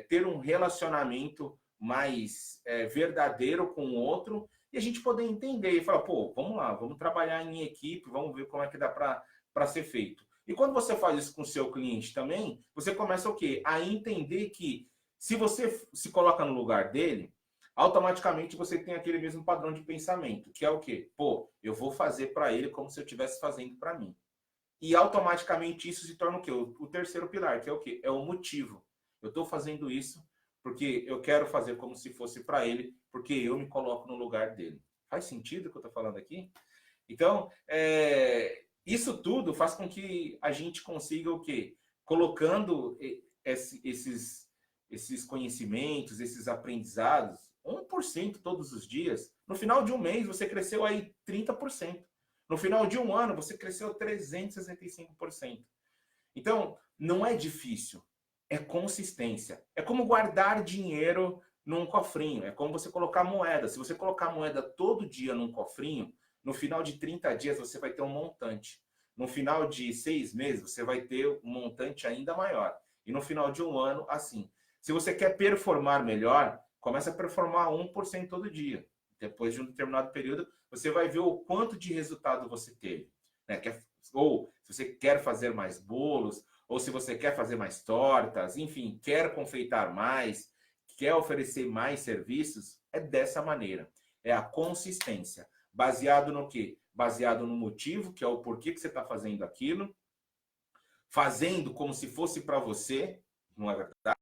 ter um relacionamento mais verdadeiro com o outro e a gente poder entender e falar, pô, vamos lá, vamos trabalhar em equipe, vamos ver como é que dá para ser feito. E quando você faz isso com o seu cliente também, você começa o quê? A entender que se você se coloca no lugar dele, automaticamente você tem aquele mesmo padrão de pensamento, que é o quê? Pô, eu vou fazer para ele como se eu estivesse fazendo para mim. E automaticamente isso se torna o quê? O terceiro pilar, que é o quê? É o motivo. Eu estou fazendo isso porque eu quero fazer como se fosse para ele, porque eu me coloco no lugar dele. Faz sentido o que eu estou falando aqui? Então, isso tudo faz com que a gente consiga o quê? Colocando esses conhecimentos, esses aprendizados, 1% todos os dias. No final de um mês, você cresceu aí 30%. No final de um ano, você cresceu 365%. Então, não é difícil, é consistência. É como guardar dinheiro num cofrinho, é como você colocar moeda. Se você colocar moeda todo dia num cofrinho, no final de 30 dias você vai ter um montante. No final de 6 meses, você vai ter um montante ainda maior. E no final de um ano, assim. Se você quer performar melhor, começa a performar 1% todo dia. Depois de um determinado período, você vai ver o quanto de resultado você teve. Né? Ou se você quer fazer mais bolos, ou se você quer fazer mais tortas, enfim, quer confeitar mais, quer oferecer mais serviços, é dessa maneira. É a consistência. Baseado no quê? Baseado no motivo, que é o porquê que você está fazendo aquilo, fazendo como se fosse para você, não é verdade?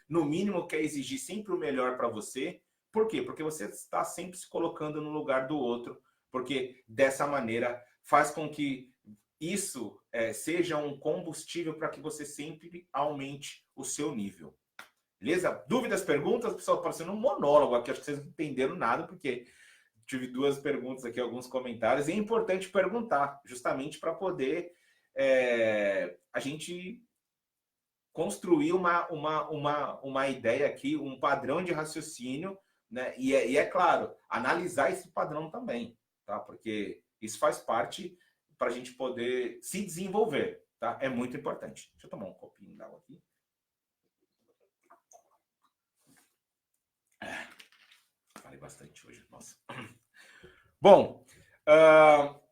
No mínimo, quer exigir sempre o melhor para você. Por quê? Porque você está sempre se colocando no lugar do outro, porque dessa maneira faz com que isso seja um combustível para que você sempre aumente o seu nível. Beleza? Dúvidas, perguntas? Pessoal, parecendo um monólogo aqui, acho que vocês não entenderam nada, porque tive 2 perguntas aqui, alguns comentários, e é importante perguntar, justamente para poder a gente construir uma ideia aqui, um padrão de raciocínio, né? E é claro, analisar esse padrão também, tá? Porque isso faz parte para a gente poder se desenvolver, tá? É muito importante. Deixa eu tomar um copinho d'água aqui. Falei bastante hoje, nossa. Bom,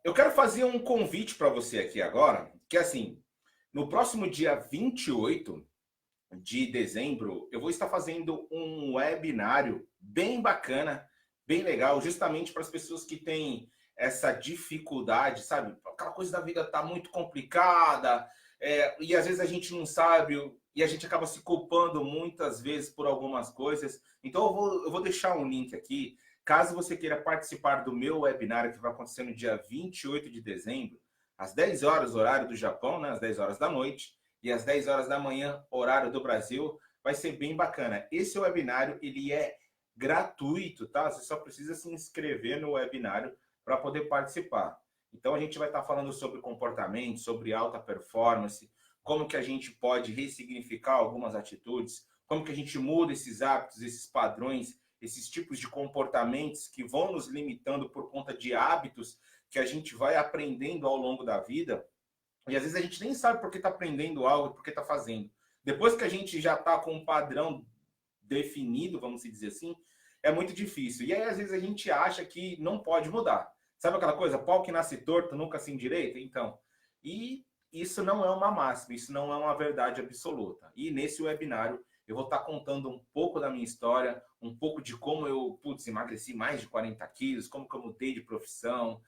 eu quero fazer um convite para você aqui agora, que é assim, no próximo dia 28 de dezembro, eu vou estar fazendo um webinário bem bacana, bem legal, justamente para as pessoas que têm essa dificuldade, sabe? Aquela coisa da vida tá muito complicada, e às vezes a gente não sabe, e a gente acaba se culpando muitas vezes por algumas coisas. Então eu vou deixar um link aqui, caso você queira participar do meu webinário, que vai acontecer no dia 28 de dezembro, às 10 horas, horário do Japão, né? Às 10 horas da noite, e às 10 horas da manhã, horário do Brasil, vai ser bem bacana. Esse webinário, ele é gratuito, tá? Você só precisa se inscrever no webinário para poder participar. Então, a gente vai estar falando sobre comportamento, sobre alta performance, como que a gente pode ressignificar algumas atitudes, como que a gente muda esses hábitos, esses padrões, esses tipos de comportamentos que vão nos limitando por conta de hábitos que a gente vai aprendendo ao longo da vida. E às vezes a gente nem sabe por que está aprendendo algo, por que está fazendo. Depois que a gente já está com um padrão definido, vamos dizer assim, é muito difícil. E aí às vezes a gente acha que não pode mudar. Sabe aquela coisa, pau que nasce torto, nunca se endireita? Então, e isso não é uma máxima, isso não é uma verdade absoluta. E nesse webinário eu vou estar contando um pouco da minha história, um pouco de como eu, emagreci mais de 40 quilos, como que eu mudei de profissão,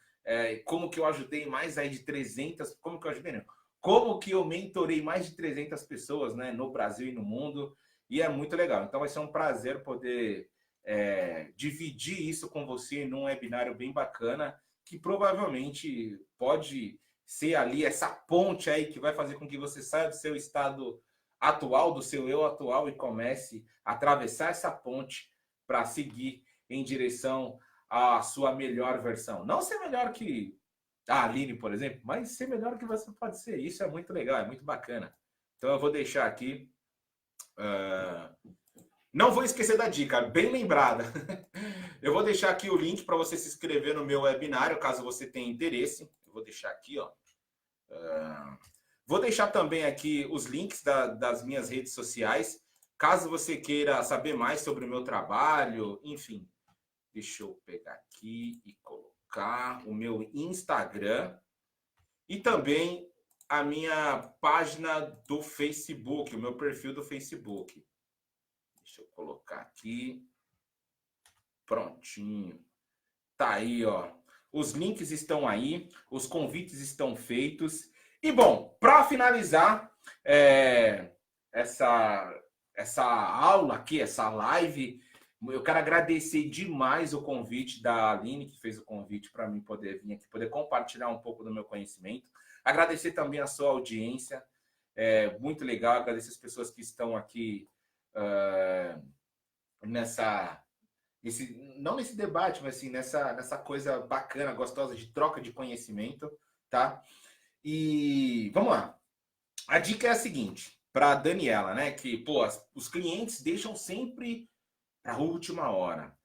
como que eu ajudei mais aí de 300, como que eu ajudei, não, como que eu mentorei mais de 300 pessoas, né, no Brasil e no mundo, e é muito legal. Então vai ser um prazer poder dividir isso com você num webinário bem bacana, que provavelmente pode ser ali essa ponte aí que vai fazer com que você saia do seu estado atual, do seu eu atual, e comece a atravessar essa ponte para seguir em direção à sua melhor versão. Não ser melhor que a Aline, por exemplo, mas ser melhor que você pode ser. Isso é muito legal, é muito bacana. Então eu vou deixar aqui. Não vou esquecer da dica, bem lembrada. Eu vou deixar aqui o link para você se inscrever no meu webinário, caso você tenha interesse. Eu vou deixar aqui, ó. Vou deixar também aqui os links das minhas redes sociais, caso você queira saber mais sobre o meu trabalho, enfim. Deixa eu pegar aqui e colocar o meu Instagram e também a minha página do Facebook, o meu perfil do Facebook. Deixa eu colocar aqui. Prontinho. Tá aí, ó. Os links estão aí, os convites estão feitos. E, bom, para finalizar essa aula aqui, essa live, eu quero agradecer demais o convite da Aline, que fez o convite para mim poder vir aqui, poder compartilhar um pouco do meu conhecimento. Agradecer também a sua audiência. Muito legal. Agradecer as pessoas que estão aqui não nesse debate, mas assim, nessa coisa bacana, gostosa de troca de conhecimento, tá? E vamos lá. A dica é a seguinte, para a Daniela, né? Que, os clientes deixam sempre para a última hora.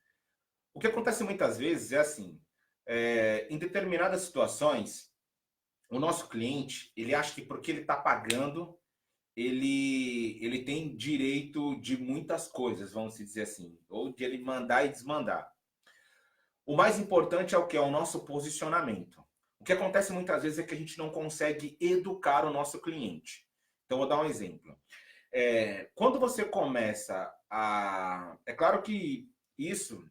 O que acontece muitas vezes é assim, em determinadas situações, o nosso cliente, ele acha que porque ele está pagando, ele tem direito de muitas coisas, vamos dizer assim, ou de ele mandar e desmandar. O mais importante é o que? É o nosso posicionamento. O que acontece muitas vezes é que a gente não consegue educar o nosso cliente. Então, vou dar um exemplo. Quando você começa a... É claro que isso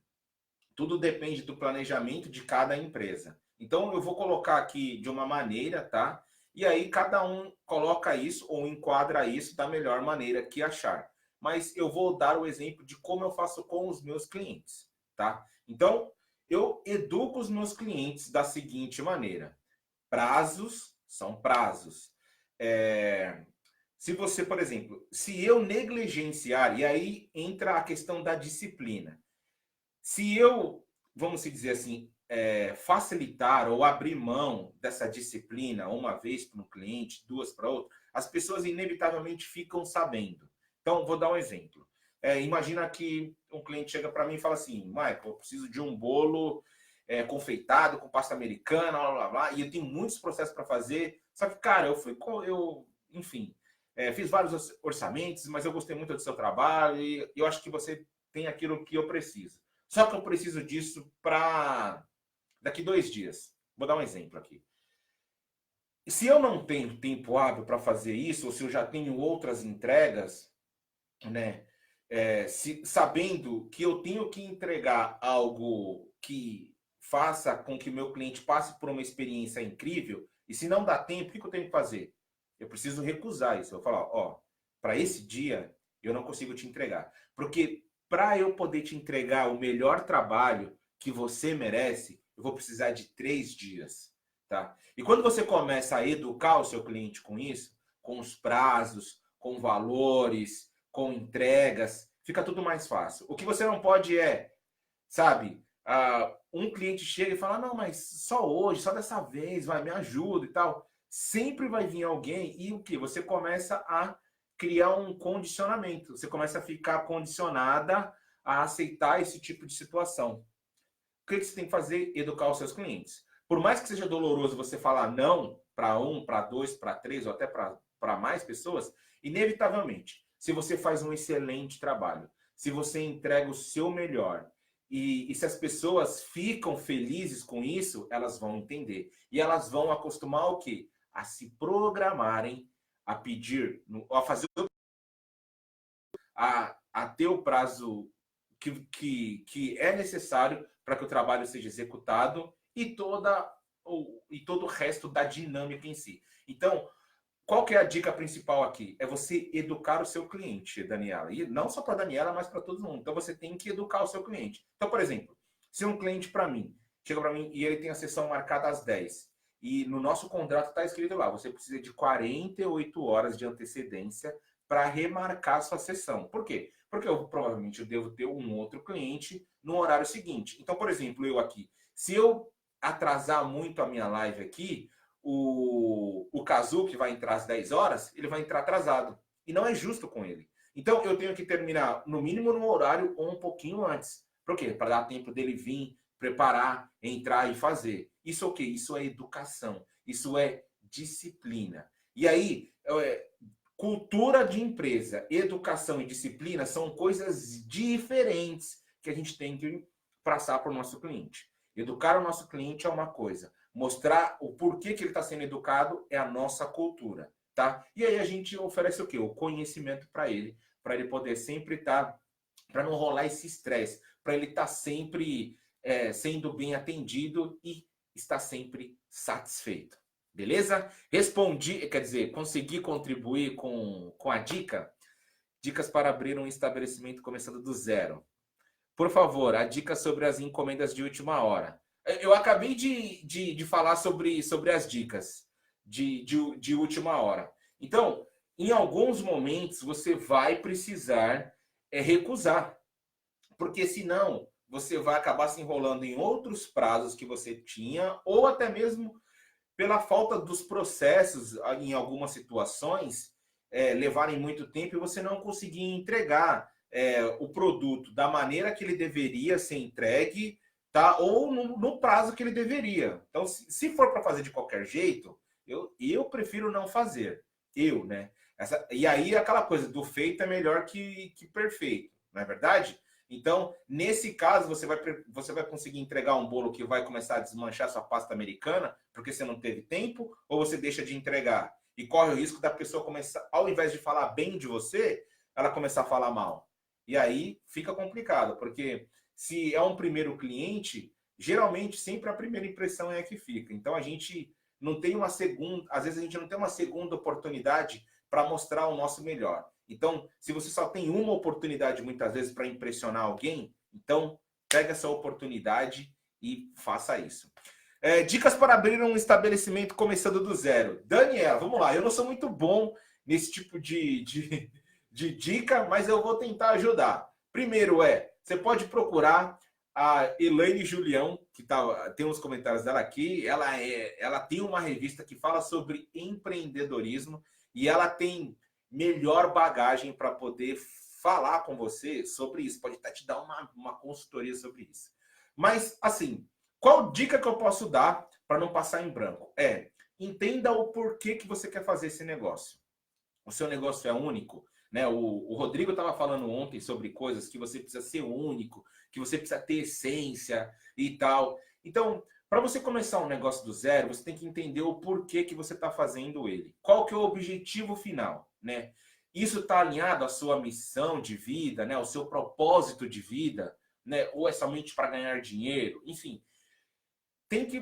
tudo depende do planejamento de cada empresa. Então, eu vou colocar aqui de uma maneira, tá? E aí cada um coloca isso ou enquadra isso da melhor maneira que achar. Mas eu vou dar o exemplo de como eu faço com os meus clientes, tá? Então, eu educo os meus clientes da seguinte maneira. Prazos são prazos. Se você, por exemplo, se eu negligenciar, e aí entra a questão da disciplina. Se eu, vamos dizer assim, facilitar ou abrir mão dessa disciplina uma vez para um cliente, duas para outro, as pessoas inevitavelmente ficam sabendo. Então, vou dar um exemplo. Imagina que um cliente chega para mim e fala assim, Michael, eu preciso de um bolo confeitado com pasta americana, blá, blá, blá, e eu tenho muitos processos para fazer, só que, cara, enfim, fiz vários orçamentos, mas eu gostei muito do seu trabalho e eu acho que você tem aquilo que eu preciso. Só que eu preciso disso para daqui 2 dias. Vou dar um exemplo aqui. Se eu não tenho tempo hábil para fazer isso, ou se eu já tenho outras entregas, né? Sabendo que eu tenho que entregar algo que faça com que o meu cliente passe por uma experiência incrível, e se não dá tempo, o que eu tenho que fazer? Eu preciso recusar isso. Eu vou falar, para esse dia, eu não consigo te entregar. Porque para eu poder te entregar o melhor trabalho que você merece, eu vou precisar de 3 dias, tá? E quando você começa a educar o seu cliente com isso, com os prazos, com valores, com entregas, fica tudo mais fácil. O que você não pode sabe, um cliente chega e fala, não, mas só hoje, só dessa vez, me ajuda e tal. Sempre vai vir alguém e o que? Você começa a criar um condicionamento. Você começa a ficar condicionada a aceitar esse tipo de situação. O que você tem que fazer? Educar os seus clientes. Por mais que seja doloroso você falar não para 1, para 2, para 3 ou até para mais pessoas, inevitavelmente, se você faz um excelente trabalho, se você entrega o seu melhor e se as pessoas ficam felizes com isso, elas vão entender. E elas vão acostumar o quê? A se programarem, a pedir, a fazer a ter o prazo que é necessário para que o trabalho seja executado e todo o resto da dinâmica em si. Então, qual que é a dica principal aqui? É você educar o seu cliente, Daniela. E não só para a Daniela, mas para todo mundo. Então, você tem que educar o seu cliente. Então, por exemplo, se um cliente para mim, chega para mim e ele tem a sessão marcada às 10, e no nosso contrato está escrito lá, você precisa de 48 horas de antecedência para remarcar a sua sessão. Por quê? Porque provavelmente eu devo ter um outro cliente no horário seguinte. Então, por exemplo, eu aqui, se eu atrasar muito a minha live aqui, o Kazu, que vai entrar às 10 horas, ele vai entrar atrasado. E não é justo com ele. Então, eu tenho que terminar, no mínimo, no horário ou um pouquinho antes. Por quê? Para dar tempo dele vir, preparar, entrar e fazer. Isso é o quê? Isso é educação. Isso é disciplina. E aí, cultura de empresa, educação e disciplina são coisas diferentes que a gente tem que passar para o nosso cliente. Educar o nosso cliente é uma coisa. Mostrar o porquê que ele está sendo educado é a nossa cultura, tá? E aí a gente oferece o quê? O conhecimento para ele poder sempre estar, para não rolar esse estresse, para ele estar sempre sendo bem atendido e estar sempre satisfeito. Beleza? Respondi, quer dizer, consegui contribuir com a dica? Dicas para abrir um estabelecimento começando do zero. Por favor, a dica sobre as encomendas de última hora. Eu acabei de falar sobre as dicas de última hora. Então, em alguns momentos, você vai precisar recusar. Porque senão, você vai acabar se enrolando em outros prazos que você tinha, ou até mesmo pela falta dos processos, em algumas situações, levarem muito tempo e você não conseguir entregar o produto da maneira que ele deveria ser entregue, tá? Ou no prazo que ele deveria. Então, se for para fazer de qualquer jeito, eu prefiro não fazer. Né? E aí, aquela coisa do feito é melhor que perfeito, não é verdade? Então, nesse caso, você vai conseguir entregar um bolo que vai começar a desmanchar sua pasta americana, porque você não teve tempo, ou você deixa de entregar? E corre o risco da pessoa começar, ao invés de falar bem de você, ela começar a falar mal. E aí fica complicado, porque se é um primeiro cliente, geralmente sempre a primeira impressão é a que fica. Então a gente não tem uma segunda, às vezes a gente não tem uma segunda oportunidade para mostrar o nosso melhor. Então, se você só tem uma oportunidade muitas vezes para impressionar alguém, então pega essa oportunidade e faça isso. Dicas para abrir um estabelecimento começando do zero. Daniela, vamos lá. Eu não sou muito bom nesse tipo de dica, mas eu vou tentar ajudar. Primeiro você pode procurar a Elaine Julião, que tem uns comentários dela aqui. Ela tem uma revista que fala sobre empreendedorismo e ela tem melhor bagagem para poder falar com você sobre isso. Pode até te dar uma consultoria sobre isso. Mas, assim, qual dica que eu posso dar para não passar em branco? Entenda o porquê que você quer fazer esse negócio. O seu negócio é único, né? O Rodrigo estava falando ontem sobre coisas que você precisa ser único, que você precisa ter essência e tal. Então, para você começar um negócio do zero, você tem que entender o porquê que você está fazendo ele. Qual que é o objetivo final, né? Isso está alinhado à sua missão de vida, né? Ao seu propósito de vida, né? Ou é somente para ganhar dinheiro? Enfim,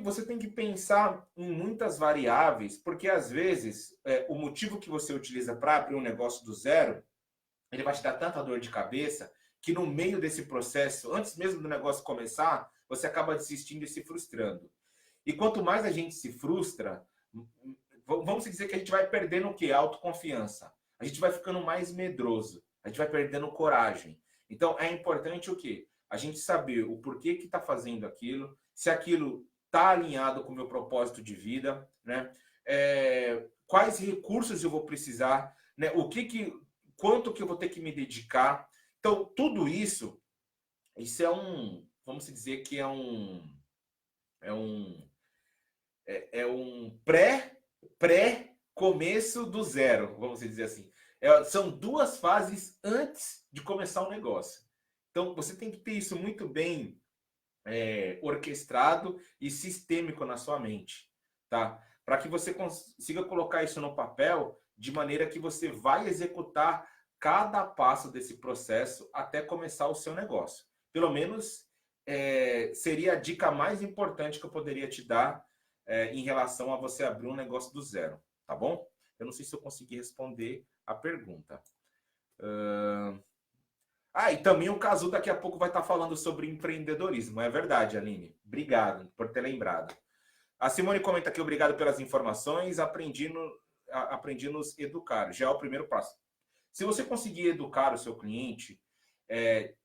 você tem que pensar em muitas variáveis, porque às vezes o motivo que você utiliza para abrir um negócio do zero, ele vai te dar tanta dor de cabeça que no meio desse processo, antes mesmo do negócio começar, você acaba desistindo e se frustrando. E quanto mais a gente se frustra, vamos dizer que a gente vai perdendo o quê? A autoconfiança. A gente vai ficando mais medroso. A gente vai perdendo coragem. Então, é importante o quê? A gente saber o porquê que está fazendo aquilo, se aquilo está alinhado com o meu propósito de vida, né? Quais recursos eu vou precisar, né? Quanto que eu vou ter que me dedicar. Então, tudo isso vamos dizer que é um pré-começo do zero, vamos dizer assim. São duas fases antes de começar o negócio. Então, você tem que ter isso muito bem orquestrado e sistêmico na sua mente, tá? Para que você consiga colocar isso no papel de maneira que você vai executar cada passo desse processo até começar o seu negócio. Pelo menos seria a dica mais importante que eu poderia te dar em relação a você abrir um negócio do zero, tá bom? Eu não sei se eu consegui responder a pergunta. E também o Cazu daqui a pouco vai estar falando sobre empreendedorismo. É verdade, Aline. Obrigado por ter lembrado. A Simone comenta aqui, obrigado pelas informações, aprendi nos educar. Já é o primeiro passo. Se você conseguir educar o seu cliente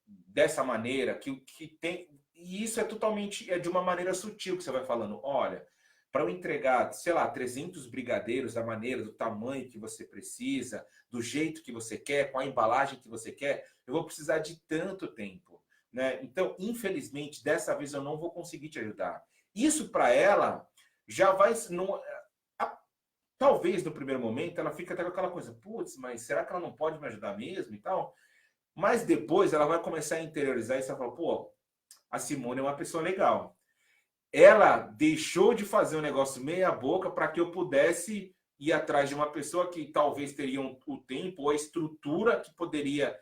dessa maneira, que tem... E isso é totalmente de uma maneira sutil que você vai falando. Olha, para eu entregar, sei lá, 300 brigadeiros da maneira, do tamanho que você precisa, do jeito que você quer, com a embalagem que você quer, eu vou precisar de tanto tempo, né? Então, infelizmente, dessa vez eu não vou conseguir te ajudar. Isso para ela já vai... talvez no primeiro momento ela fica até com aquela coisa, putz, mas será que ela não pode me ajudar mesmo e tal? Mas depois ela vai começar a interiorizar isso e vai falar, pô, a Simone é uma pessoa legal. ela deixou de fazer um negócio meia boca para que eu pudesse ir atrás de uma pessoa que talvez teria o tempo ou a estrutura que poderia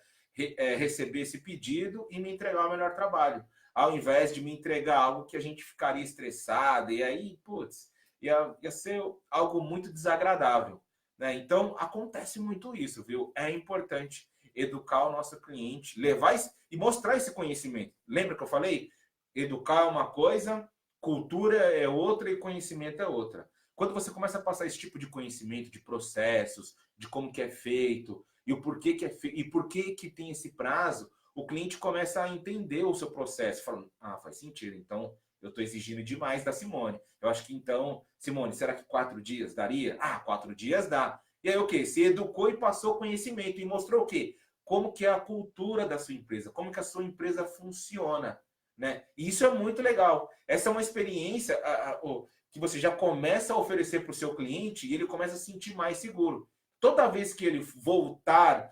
receber esse pedido e me entregar o melhor trabalho, ao invés de me entregar algo que a gente ficaria estressado, e aí, putz, ia ser algo muito desagradável, né? Então, acontece muito isso, viu? É importante educar o nosso cliente, levar e mostrar esse conhecimento. Lembra que eu falei? Educar é uma coisa, cultura é outra e conhecimento é outra. Quando você começa a passar esse tipo de conhecimento, de processos, de como que é feito, e o porquê que é feito, e por que tem esse prazo, o cliente começa a entender o seu processo, falando, faz sentido, então eu estou exigindo demais da Simone. Eu acho que então, Simone, será que 4 dias daria? 4 dias dá. E aí o quê? Você educou e passou conhecimento e mostrou o quê? Como que é a cultura da sua empresa, como que a sua empresa funciona, né? E isso é muito legal. Essa é uma experiência que você já começa a oferecer para o seu cliente e ele começa a se sentir mais seguro. Toda vez que ele voltar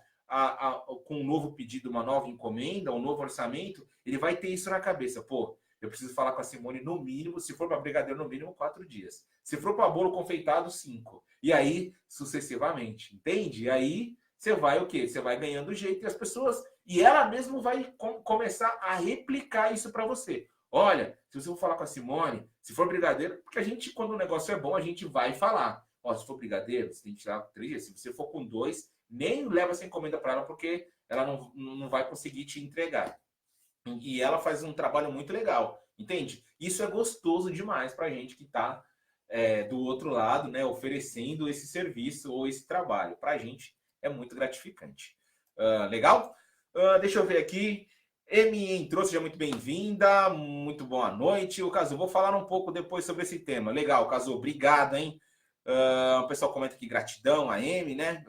com um novo pedido, uma nova encomenda, um novo orçamento, ele vai ter isso na cabeça. Pô, eu preciso falar com a Simone no mínimo, se for para brigadeiro, no mínimo 4 dias. Se for para bolo confeitado, 5. E aí, sucessivamente. Entende? E aí, você vai o quê? Você vai ganhando jeito e as pessoas... E ela mesmo vai começar a replicar isso para você. Olha, se você for falar com a Simone, se for brigadeiro, porque a gente, quando o negócio é bom, a gente vai falar. Ó, se for brigadeiro, você tem que tirar 3 dias. Se você for com 2, nem leva essa encomenda para ela, porque ela não vai conseguir te entregar. E ela faz um trabalho muito legal, entende? Isso é gostoso demais para a gente que está do outro lado, né, oferecendo esse serviço ou esse trabalho. Para a gente é muito gratificante. Legal? Deixa eu ver aqui. Emi entrou, seja muito bem-vinda, muito boa noite. O Cazu, vou falar um pouco depois sobre esse tema. Legal, Cazu, obrigado, hein? O pessoal comenta aqui gratidão, a Emi, né?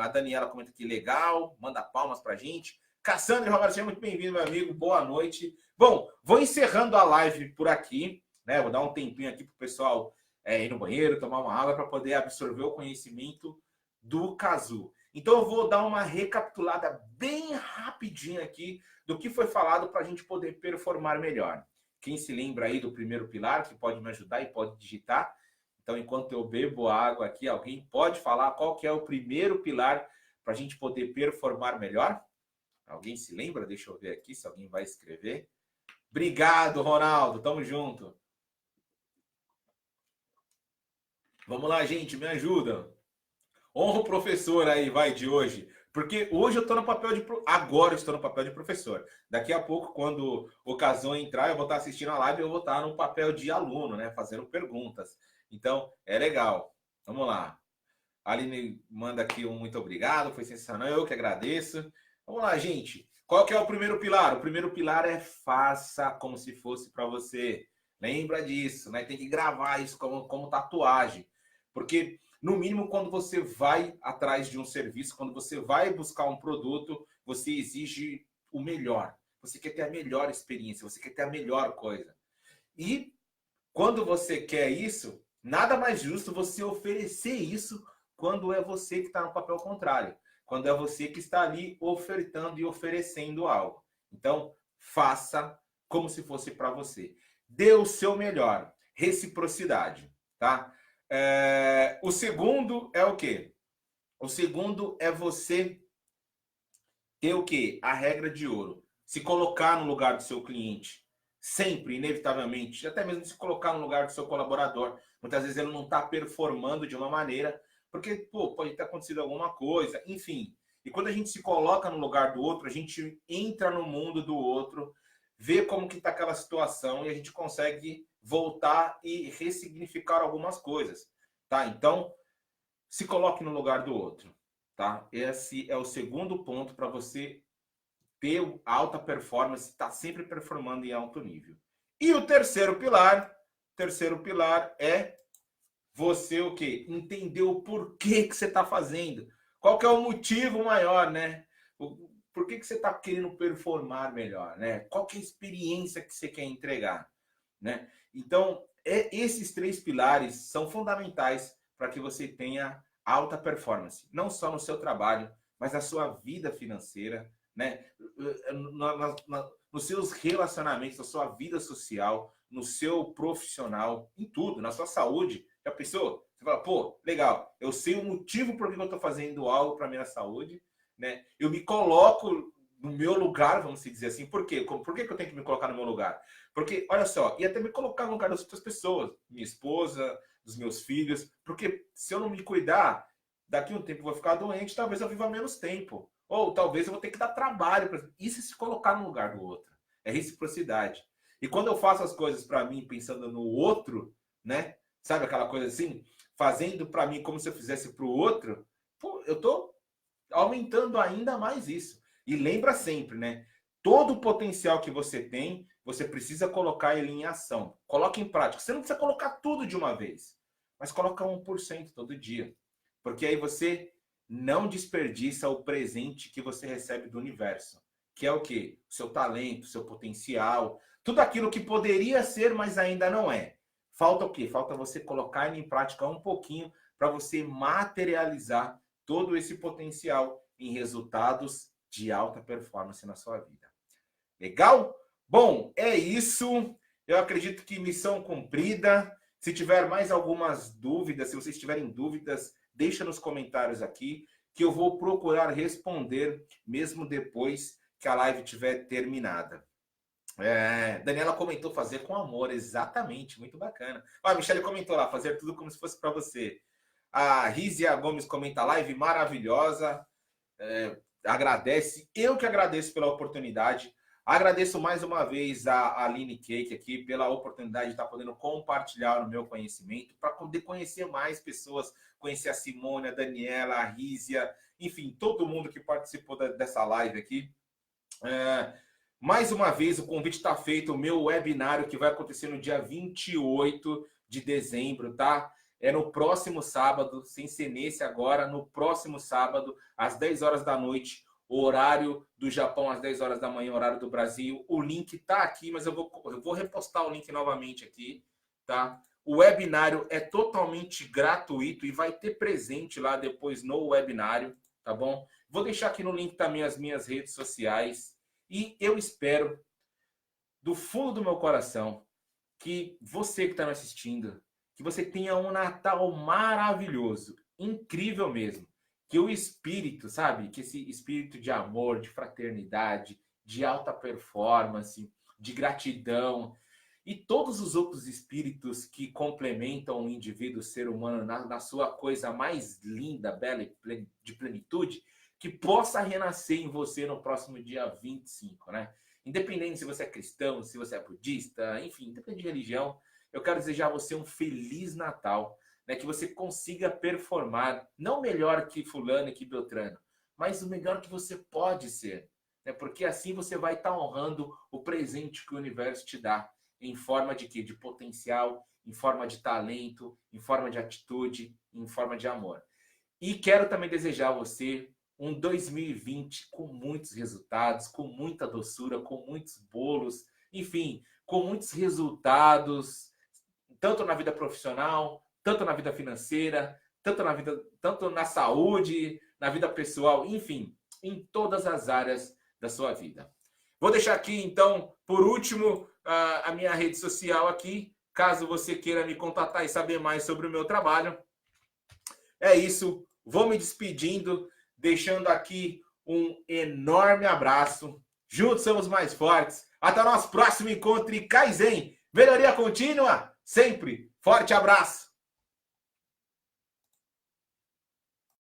A Daniela comenta aqui legal, manda palmas pra gente. Cassandra e Roberto, seja muito bem-vindo, meu amigo, boa noite. Bom, vou encerrando a live por aqui, né? Vou dar um tempinho aqui pro pessoal ir no banheiro, tomar uma água para poder absorver o conhecimento do Cazu. Então eu vou dar uma recapitulada bem rapidinha aqui do que foi falado para a gente poder performar melhor. Quem se lembra aí do primeiro pilar, que pode me ajudar e pode digitar. Então, enquanto eu bebo água aqui, alguém pode falar qual que é o primeiro pilar para a gente poder performar melhor? Alguém se lembra? Deixa eu ver aqui se alguém vai escrever. Obrigado, Ronaldo. Tamo junto. Vamos lá, gente. Me ajuda. Honra o professor aí, vai, de hoje. Porque hoje eu estou no papel de... Agora eu estou no papel de professor. Daqui a pouco, quando o Casão entrar, eu vou estar assistindo a live e eu vou estar no papel de aluno, né? Fazendo perguntas. Então, é legal. Vamos lá. A Aline manda aqui um muito obrigado. Foi sensacional. Eu que agradeço. Vamos lá, gente. Qual que é o primeiro pilar? O primeiro pilar é faça como se fosse para você. Lembra disso, né? Tem que gravar isso como tatuagem. Porque... No mínimo, quando você vai atrás de um serviço, quando você vai buscar um produto, você exige o melhor. Você quer ter a melhor experiência, você quer ter a melhor coisa. E quando você quer isso, nada mais justo você oferecer isso quando é você que está no papel contrário. Quando é você que está ali ofertando e oferecendo algo. Então, faça como se fosse para você. Dê o seu melhor. Reciprocidade, tá? O segundo é o quê? O segundo é você ter o quê? A regra de ouro. Se colocar no lugar do seu cliente. Sempre, inevitavelmente. Até mesmo se colocar no lugar do seu colaborador. Muitas vezes ele não está performando de uma maneira, porque pode ter acontecido alguma coisa, enfim. E quando a gente se coloca no lugar do outro, a gente entra no mundo do outro, vê como que está aquela situação e a gente consegue voltar e ressignificar algumas coisas, tá? Então, se coloque no lugar do outro, tá? Esse é o segundo ponto para você ter alta performance, estar sempre performando em alto nível. E o terceiro pilar é você o quê? Entender o porquê que você está fazendo. Qual que é o motivo maior, né? Por que você está querendo performar melhor, né? Qual que é a experiência que você quer entregar, né? Então, esses 3 pilares são fundamentais para que você tenha alta performance, não só no seu trabalho, mas na sua vida financeira, né? Nos seus relacionamentos, na sua vida social, no seu profissional, em tudo, na sua saúde. Já pensou? Você fala, pô, legal, eu sei o motivo por que eu estou fazendo algo para a minha saúde, né? Eu me coloco no meu lugar, vamos dizer assim. Por quê? Por que eu tenho que me colocar no meu lugar? Porque, olha só, e até me colocar no lugar das outras pessoas, minha esposa, dos meus filhos, porque se eu não me cuidar, daqui a um tempo eu vou ficar doente, talvez eu viva menos tempo. Ou talvez eu vou ter que dar trabalho. Isso é se colocar no lugar do outro. É reciprocidade. E quando eu faço as coisas para mim pensando no outro, né? Sabe aquela coisa assim? Fazendo para mim como se eu fizesse para o outro, pô, eu tô aumentando ainda mais isso. E lembra sempre, né? Todo o potencial que você tem, você precisa colocar ele em ação. Coloque em prática. Você não precisa colocar tudo de uma vez, mas coloca 1% todo dia. Porque aí você não desperdiça o presente que você recebe do universo. Que é o quê? O seu talento, o seu potencial, tudo aquilo que poderia ser, mas ainda não é. Falta o quê? Falta você colocar ele em prática um pouquinho para você materializar todo esse potencial em resultados de alta performance na sua vida. Legal? Bom, é isso. Eu acredito que missão cumprida. Se tiver mais algumas dúvidas, se vocês tiverem dúvidas, deixa nos comentários aqui, que eu vou procurar responder mesmo depois que a live tiver terminada. Daniela comentou fazer com amor, exatamente, muito bacana. A Michelle comentou lá, fazer tudo como se fosse para você. A Rizia Gomes comenta, live maravilhosa, agradece. Eu que agradeço pela oportunidade. Agradeço mais uma vez a Aline Cake aqui pela oportunidade de estar podendo compartilhar o meu conhecimento, para poder conhecer mais pessoas, conhecer a Simone, a Daniela, a Rizia, enfim, todo mundo que participou dessa live aqui. Mais uma vez, o convite está feito, o meu webinário que vai acontecer no dia 28 de dezembro, tá? É no próximo sábado, sem ser nesse agora, no próximo sábado, às 10 horas da noite, horário do Japão, às 10 horas da manhã, horário do Brasil. O link tá aqui, mas eu vou repostar o link novamente aqui, tá? O webinário é totalmente gratuito e vai ter presente lá depois no webinário, tá bom? Vou deixar aqui no link também as minhas redes sociais. E eu espero, do fundo do meu coração, que você que está me assistindo, que você tenha um Natal maravilhoso, incrível mesmo. Que o espírito, sabe? Que esse espírito de amor, de fraternidade, de alta performance, de gratidão e todos os outros espíritos que complementam o indivíduo, o ser humano, na sua coisa mais linda, bela e de plenitude, que possa renascer em você no próximo dia 25, né? Independente se você é cristão, se você é budista, enfim, independente de religião, eu quero desejar a você um Feliz Natal, né? Que você consiga performar, não melhor que fulano e que Beltrano, mas o melhor que você pode ser, né? Porque assim você vai estar honrando o presente que o universo te dá, em forma de quê? De potencial, em forma de talento, em forma de atitude, em forma de amor. E quero também desejar a você um 2020 com muitos resultados, com muita doçura, com muitos bolos, enfim, com muitos resultados, tanto na vida profissional, tanto na vida financeira, tanto na saúde, na vida pessoal, enfim, em todas as áreas da sua vida. Vou deixar aqui, então, por último, a minha rede social aqui, caso você queira me contatar e saber mais sobre o meu trabalho. É isso, vou me despedindo, deixando aqui um enorme abraço. Juntos somos mais fortes. Até o nosso próximo encontro e Kaizen. Melhoria contínua, sempre. Forte abraço.